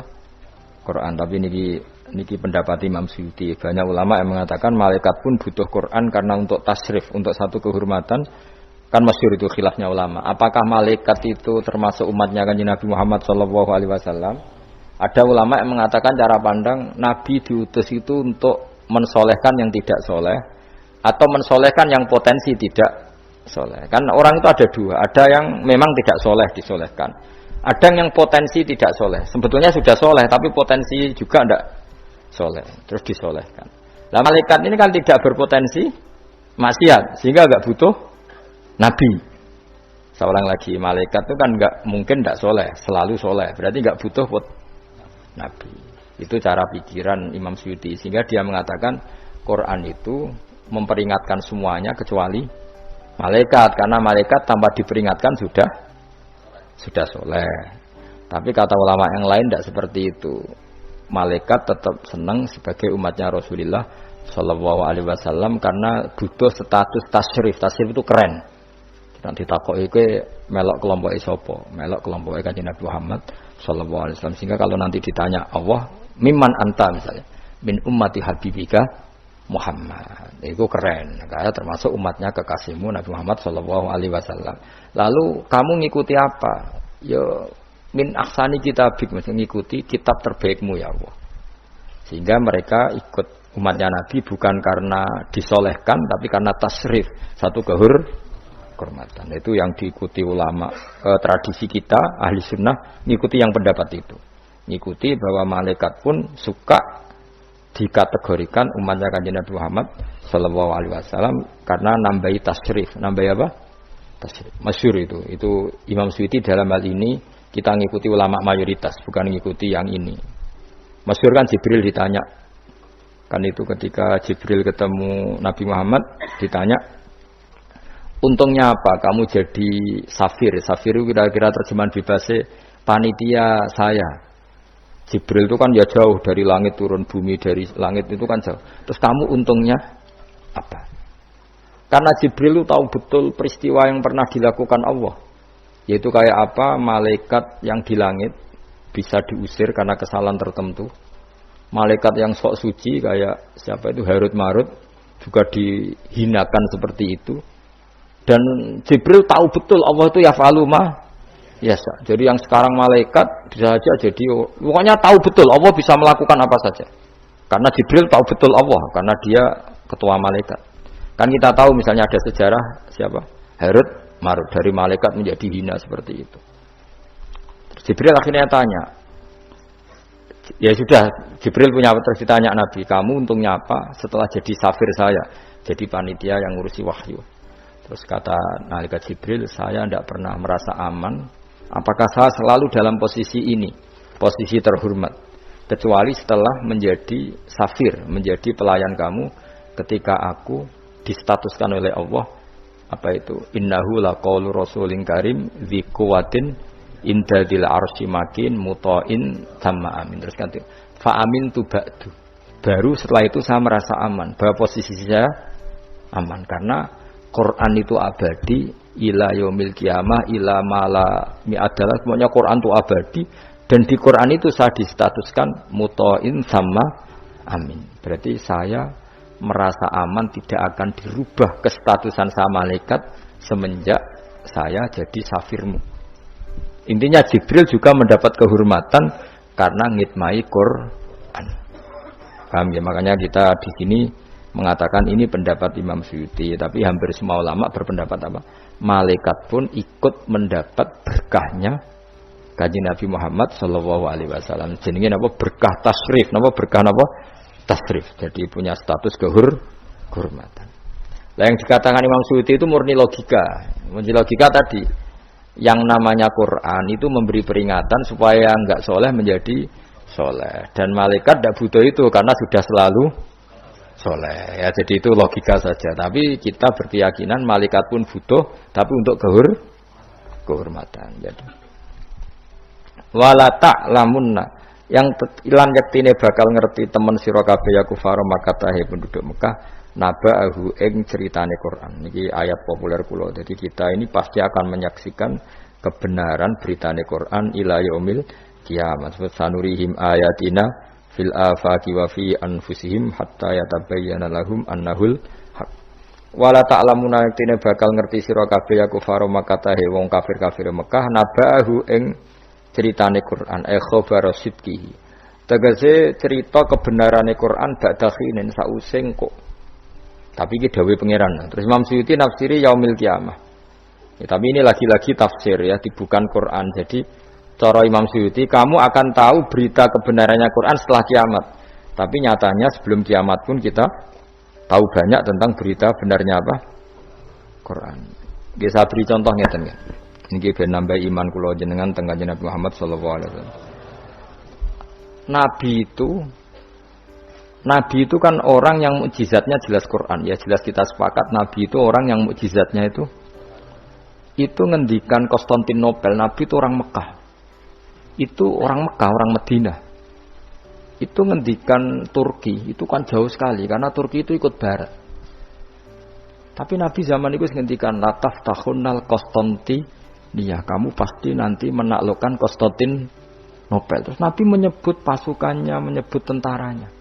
Quran tapi niki pendapat Imam Suyuti. Banyak ulama yang mengatakan malaikat pun butuh Quran karena untuk tasrif, untuk satu kehormatan. Kan masyhur itu khilafnya ulama. Apakah malaikat itu termasuk umatnya Kanjeng Nabi Muhammad SAW? Ada ulama yang mengatakan cara pandang Nabi diutus itu untuk mensolehkan yang tidak soleh atau mensolehkan yang potensi tidak soleh. Kan orang itu ada dua. Ada yang memang tidak soleh disolehkan. Ada yang potensi tidak soleh. Sebetulnya sudah soleh tapi potensi juga tidak soleh, terus disolehkan. Nah malaikat ini kan tidak berpotensi maksiat, sehingga enggak butuh nabi. Seorang lagi malaikat itu kan enggak mungkin tidak soleh, selalu soleh, berarti enggak butuh nabi. Itu cara pikiran Imam Suyuti, sehingga dia mengatakan Quran itu memperingatkan semuanya kecuali malaikat, karena malaikat tanpa diperingatkan sudah soleh. Tapi kata ulama yang lain tidak seperti itu. Malaikat tetap senang sebagai umatnya Rasulullah Shallallahu Alaihi Wasallam karena butuh status tasyrif. Tasyrif itu keren. Nanti takoki kowe melok kelompok isopo, melok kelompok Kanjeng Nabi Muhammad Shallallahu Alaihi Wasallam. Sehingga kalau nanti ditanya Allah, mimman anta misalnya, min ummati habibika Muhammad, itu keren. Karena termasuk umatnya kekasihmu Nabi Muhammad Shallallahu Alaihi Wasallam. Lalu kamu ngikuti apa? Yo min ahsani kitabik, mengikuti kitab terbaikmu ya Allah. Sehingga mereka ikut umatnya Nabi bukan karena disolehkan tapi karena tasrif, satu kehormatan. Itu yang diikuti ulama tradisi kita ahli sunnah, ngikuti yang pendapat itu. Ngikuti bahwa malaikat pun suka dikategorikan umatnya Kanjeng Nabi Muhammad Sallallahu Alaihi Wasallam karena nambahi tasrif. Nambahi apa? Tasrif. Masyhur itu Imam Suyuti dalam hal ini kita ngikuti ulama mayoritas, bukan ngikuti yang ini. Masyhur kan Jibril ditanya, kan itu ketika Jibril ketemu Nabi Muhammad ditanya, untungnya apa kamu jadi safir? Safir itu kira-kira terjemahan bebasnya panitia saya. Jibril itu kan ya jauh dari langit turun bumi, dari langit itu kan jauh. Terus kamu untungnya apa? Karena Jibril itu tahu betul peristiwa yang pernah dilakukan Allah. Yaitu kayak apa malaikat yang di langit bisa diusir karena kesalahan tertentu. Malaikat yang sok suci kayak siapa itu Harut Marut juga dihinakan seperti itu. Dan Jibril tahu betul Allah itu yaf'alu ma yasha. Jadi yang sekarang malaikat bisa saja jadi pokoknya tahu betul Allah bisa melakukan apa saja. Karena Jibril tahu betul Allah karena dia ketua malaikat. Kan kita tahu misalnya ada sejarah siapa? Harut Marut dari malaikat menjadi hina seperti itu. Terus Jibril akhirnya tanya, ya sudah Jibril punya terus ditanya Nabi, kamu untungnya apa setelah jadi safir saya, jadi panitia yang ngurusi wahyu. Terus kata malaikat Jibril, saya tidak pernah merasa aman. Apakah saya selalu dalam posisi ini, posisi terhormat, kecuali setelah menjadi safir, menjadi pelayan kamu, ketika aku distatuskan oleh Allah. Apa itu? Innahu laqaulu rasulin karim dzi quwwatin inda dzil arsy makin muta'in tamma amin. Terus kan fa amin tu ba'du. Baru setelah itu saya merasa aman, bahwa posisi saya aman karena Quran itu abadi, ila yaumil qiyamah ila mala adalah semuanya Quran itu abadi dan di Quran itu saya distatuskan muta'in sama amin. Berarti saya merasa aman tidak akan dirubah kestatusan saya malaikat semenjak saya jadi safirmu. Intinya Jibril juga mendapat kehormatan karena ngitmai Quran. Paham ya? Makanya kita di sini mengatakan ini pendapat Imam Suyuti, tapi hampir semua ulama berpendapat apa? Malaikat pun ikut mendapat berkahnya Kanjeng Nabi Muhammad sallallahu alaihi wasallam. Jenenge napa? Berkah tasrif, napa berkah napa? Tasrif. Jadi punya status kehormatan. Lah yang dikatakan Imam Suyuti itu murni logika. Murni logika tadi. Yang namanya Quran itu memberi peringatan supaya enggak soleh menjadi soleh. Dan malaikat tidak butuh itu karena sudah selalu soleh. Ya, jadi itu logika saja. Tapi kita berkeyakinan malaikat pun butuh, tapi untuk kehormatan. Jadi wala ta'lamunna yang ilan yaktine bakal ngerti temen sira kabeh ya kufar Makkah penduduk Mekah naba'ahu ing ceritane Quran. Niki ayat populer kula. Jadi kita ini pasti akan menyaksikan kebenaran beritane Quran ila yaumil qiyamah. Sanurihim ayatina fil afaqi wa fi anfusihim hatta yatabayyana lahum annahul haq. Wala ta'lamuna yaktine bakal ngerti sira kabeh ya kufar Makkah wong kafir-kafir Mekah naba'ahu ing ceritane Quran khabar sidqihi. Tegese cerita kebenarane Quran ba'da khinin sausing kok. Tapi iki dawuh pangeran. Terus Imam Suyuti nafsiri yaumil qiyamah. Ya, tapi ini lagi-lagi tafsir ya, bukan Quran. Jadi cara Imam Suyuti kamu akan tahu berita kebenarannya Quran setelah kiamat. Tapi nyatanya sebelum kiamat pun kita tahu banyak tentang berita benarnya apa? Quran. Nggih saya beri contoh ngeten nggih. Niki ben nambah iman kula jenengan teng Kanjeng Nabi Muhammad sallallahu alaihi wasallam. Nabi itu kan orang yang mukjizatnya jelas Quran. Ya jelas kita sepakat Nabi itu orang yang mukjizatnya itu ngendikan Konstantinopel. Nabi itu orang Mekah. Itu orang Mekah, orang Madinah. Itu ngendikan Turki, itu kan jauh sekali karena Turki itu ikut barat. Tapi Nabi zaman itu ngendikan lataf tahunnal Konstantinia, kamu pasti nanti menaklukkan Konstantinopel. Terus Nabi menyebut pasukannya, menyebut tentaranya.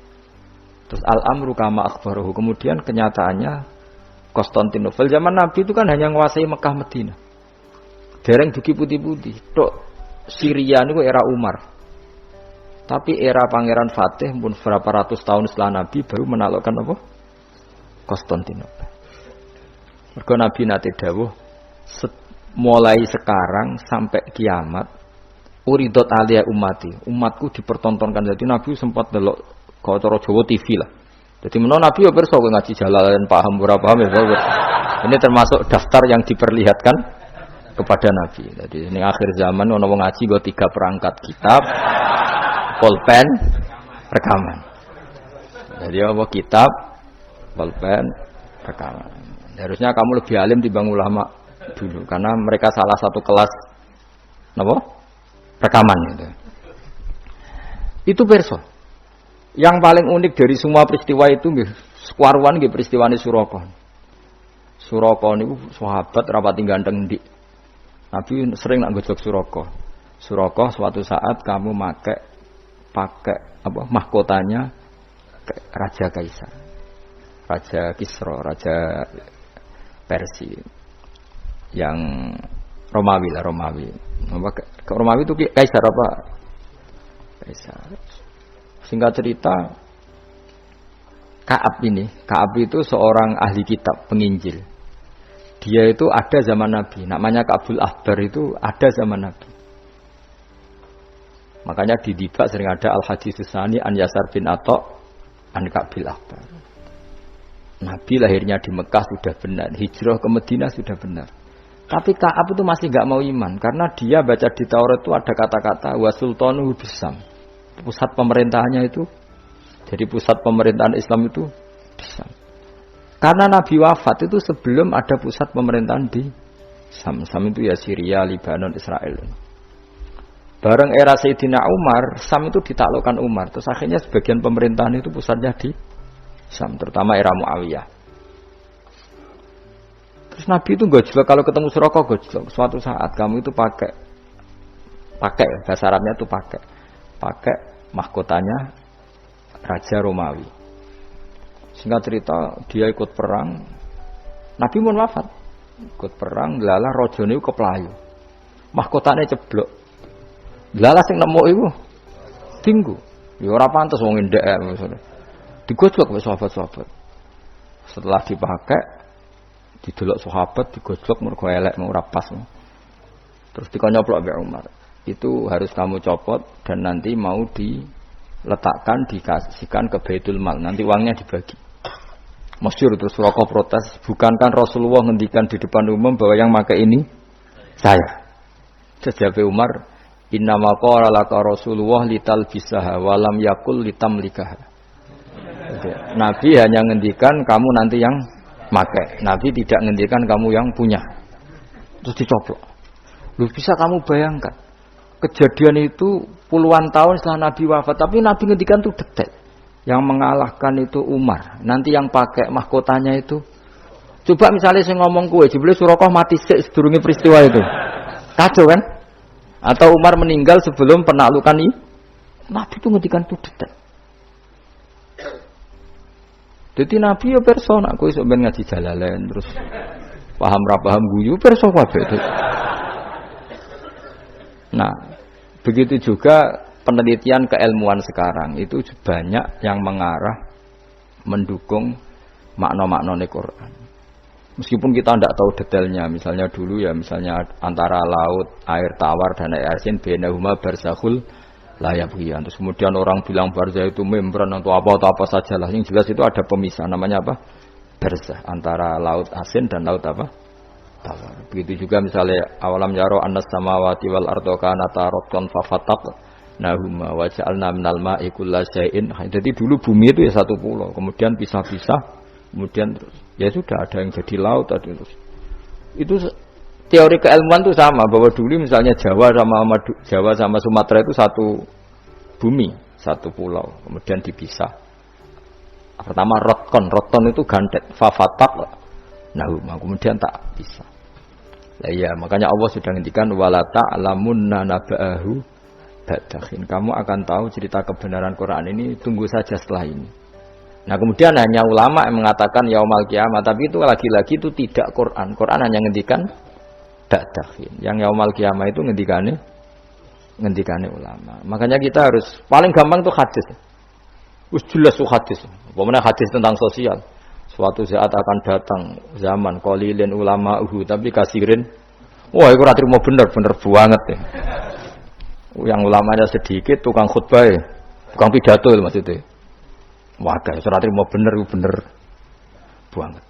Terus al-amru kama akhbaruhu. Kemudian kenyataannya Konstantinopel zaman Nabi itu kan hanya menguasai Mekah Madinah. Dereng duki putih-putih. Tok Syria niku era Umar. Tapi era Pangeran Fatih pun berapa ratus tahun setelah Nabi baru menaklukkan apa? Konstantinopel. Mergo Nabi nate dawuh mulai sekarang sampai kiamat uridot alia umatku dipertontonkan. Jadi Nabi sempat delok kalau cara Jawa TV lah. Jadi menawa Nabi ya pirsa ngaji Jalalain paham ora paham ya. Ini termasuk daftar yang diperlihatkan kepada Nabi. Jadi ini akhir zaman ono wong ngaji nggo 3 perangkat kitab, pulpen, rekaman. Jadi apa kitab, pulpen, rekaman. Harusnya kamu lebih alim dibanding ulama dulu karena mereka salah satu kelas napa? Rekaman gitu. Itu perso. Yang paling unik dari semua peristiwa itu nggih, sekuaruan nggih peristiwane Suraka. Suraka niku sahabat rapati ganteng ndik. Nabi sering nak gojok Suraka. Suraka suatu saat kamu pakai apa mahkotanya Raja Kaisar. Raja Kisra, Raja Persia. Yang Romawi lah, Romawi. Romawi itu Kaisar apa? Kaisar. Singkat cerita, Ka'ab itu seorang ahli kitab, penginjil. Dia itu ada zaman Nabi, namanya Ka'bul Ahbar itu ada zaman Nabi. Makanya di Dibak sering ada Al-Haditsus Tsani an Yasar bin Atha an Ka'bil Ahbar. Nabi lahirnya di Mekah sudah benar, hijrah ke Madinah sudah benar. Tapi Ka'ab itu masih enggak mau iman karena dia baca di Taurat itu ada kata-kata wa sultanu bisam. Pusat pemerintahannya itu, jadi pusat pemerintahan Islam itu di Syam. Karena Nabi wafat itu sebelum ada pusat pemerintahan di Syam. Syam itu ya Syria, Lebanon, Israel. Bareng era Sayyidina Umar, Syam itu ditaklukkan Umar. Terus akhirnya sebagian pemerintahan itu pusatnya di Syam, terutama era Muawiyah. Terus Nabi itu gojlok, kalau ketemu Suraka gojlok. Suatu saat kamu itu pakai bahasa Arabnya itu pakai mahkotanya Raja Romawi. Singkat cerita dia ikut perang. Nabi pun wafat. Ikut perang, lala rajane keplayu. Mahkotane ceblok. Lala sing nemu iku tinggu. Ya ora pantes wong ndek maksudnya. Digojlok wis sahabat-sahabat. Setelah dipakai didelok sahabat digojlok mergo elek ora pas. Terus dikonyoplok mbek Umar. Itu harus kamu copot dan nanti mau diletakkan dikasihkan ke Baitul Mal. Nanti uangnya dibagi. Masyhur terus Suraka protes, bukankah Rasulullah ngendikan di depan umum bahwa yang pakai ini saya. Jawab Umar, innama qala laka Rasulullah litalbisaha wa lam yakul litamlikaha. Nabi hanya ngendikan kamu nanti yang pakai. Nabi tidak ngendikan kamu yang punya. Terus dicoplok. Lu bisa kamu bayangkan kejadian itu puluhan tahun setelah Nabi wafat, tapi Nabi ngendikan itu detail. Yang mengalahkan itu Umar. Nanti yang pakai mahkotanya itu. Coba misalnya saya ngomong kue, jebule Suraka mati sedurunge peristiwa itu. Kacau kan? Atau Umar meninggal sebelum penaklukan ini. Nabi itu ngendikan itu detail. Jadi Nabi ya persona, kue sebenarnya ngaji Jalalain terus paham ra paham guyu persona kabeh. Nah, begitu juga penelitian keilmuan sekarang itu banyak yang mengarah mendukung makna-makna Quran. Meskipun kita tidak tahu detailnya, misalnya dulu ya misalnya antara laut, air tawar dan air asin bainahuma barzakhul la yabghiyan. Terus kemudian orang bilang barzah itu membran atau apa sajalah. Yang jelas itu ada pemisah namanya apa? Barzah antara laut asin dan laut apa? Tawar. Begitu juga misalnya awalam yaro annas samawati wal ardo kanata ratqan fafataq nahuma wa ja'alna minal ma'i kullasyai'in. Jadi dulu bumi itu ya satu pulau, kemudian pisah-pisah, kemudian terus ya sudah ada yang jadi laut ada terus. Itu teori keilmuan itu sama bahwa dulu misalnya Jawa sama Sumatera itu satu bumi, satu pulau, kemudian dipisah. Pertama roton itu gandet, fafatak nahuma, kemudian tak pisah. Lah ya, makanya Allah sudah ngendikan wala ta'lamunna naba'ahu ba'dahin. Kamu akan tahu cerita kebenaran Quran ini tunggu saja setelah ini. Nah kemudian hanya ulama yang mengatakan yaumal kiamah, tapi itu lagi-lagi itu tidak Quran. Quran hanya ngendikan ba'dahin. Yang yaumal kiamah itu ngendikane ulama. Makanya kita harus paling gampang itu hadis. Wis jelas itu hadis. Pokoknya hadis tentang sosial. Suatu saat akan datang zaman qalilin ulama'uhu tapi kasirin. Wah, itu ora trimo bener banget ya. Yang ulamanya sedikit, tukang khutbah, tukang pidato maksudnya. Wah, guys, ora trimo bener banget.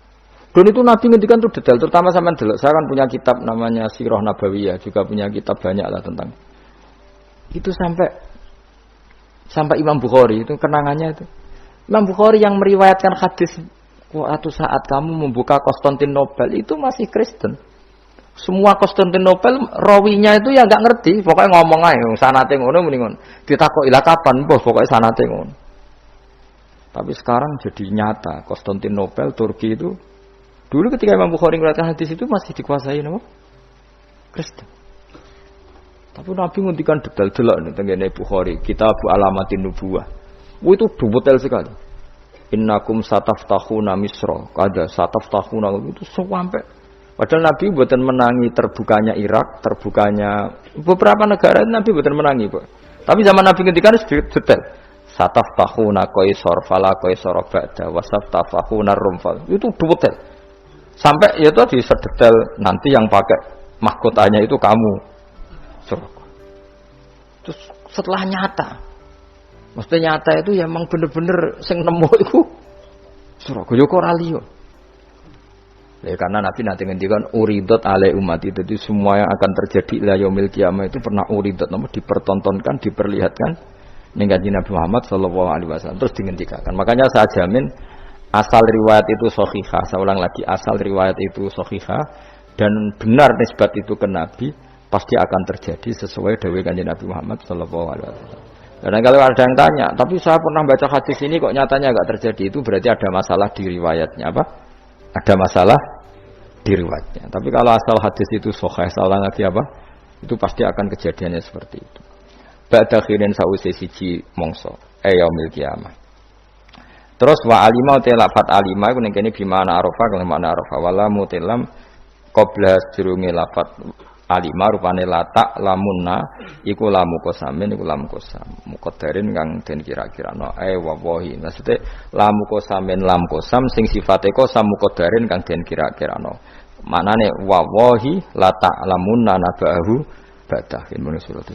Dan itu Nabi ngendikan itu detail, terutama sampean delok. Saya kan punya kitab namanya Sirah Nabawiyah, juga punya kitab banyak lah tentang. Itu sampai Imam Bukhari itu kenangannya itu. Imam Bukhari yang meriwayatkan hadis suatu saat kamu membuka Konstantinopel itu masih Kristen. Semua Konstantinopel rawinya itu ya enggak ngerti, pokoknya ngomong aja sanate ngono muni ngono. Ditakoki lah kapan, bos, pokoknya sanate ngono. Tapi sekarang jadi nyata Konstantinopel Turki itu dulu ketika Imam Bukhari meriwayatkan hadis itu masih dikuasai nama Kristen. Tapi Nabi ngendikan detail delok nih tengene Bukhari, Kitab Alamatin Nubuwah. Itu detail sekali. Innakum sataftahuna Misra, kada sataftahuna itu sampai padahal Nabi buatan menangi terbukanya Irak, terbukanya beberapa negara Nabi buatan menangi, Pak. Tapi zaman Nabi ngendikan detail. Sataftahuna Qaisar fala Qaisar ba'da wa saftahuna Rum fal. Itu detail. Sampai ya itu di sedetail nanti yang pakai mahkotanya itu kamu. Suraka. Terus setelah nyata. Maksudnya nyata itu ya memang bener-bener sing nemu iku Suraka yo kok ora liya. Ya, karena Nabi nanti ngendikan uridat alai umat itu, jadi semua yang akan terjadi la yaumil qiyamah itu pernah uridat, namun dipertontonkan, diperlihatkan ning kanjeng Nabi Muhammad sallallahu alaihi wasallam terus dihentikan. Makanya saya jamin asal riwayat itu sahihah, saya ulang lagi asal riwayat itu sahihah dan benar nisbat itu ke Nabi pasti akan terjadi sesuai dawuh kanjeng Nabi Muhammad sallallahu alaihi wasallam. Dan kalau ada yang tanya, tapi saya pernah baca hadis ini kok nyatanya enggak terjadi, itu berarti ada masalah di riwayatnya apa? Ada masalah diriwayatnya. Tapi kalau asal hadis itu sahih, salah nabi apa? Itu pasti akan kejadiannya seperti itu. Ba'da khirin sa'usi siji mongso yaumil qiyamah. Terus wa alima te lafat alima iku ning kene bimana arafa kene makna arafa wala mutilam qabla jurunge lafat alima rupane latak lamunna iku lamu kosamin iku lamu kosam muqaddarin kang den kira-kirano wallahi maksude lamu kosamin lam kosam sing sifate kosam muqaddarin kang den kira-kirano maknane wallahi latak lamunna nabahu badah yen menurut surat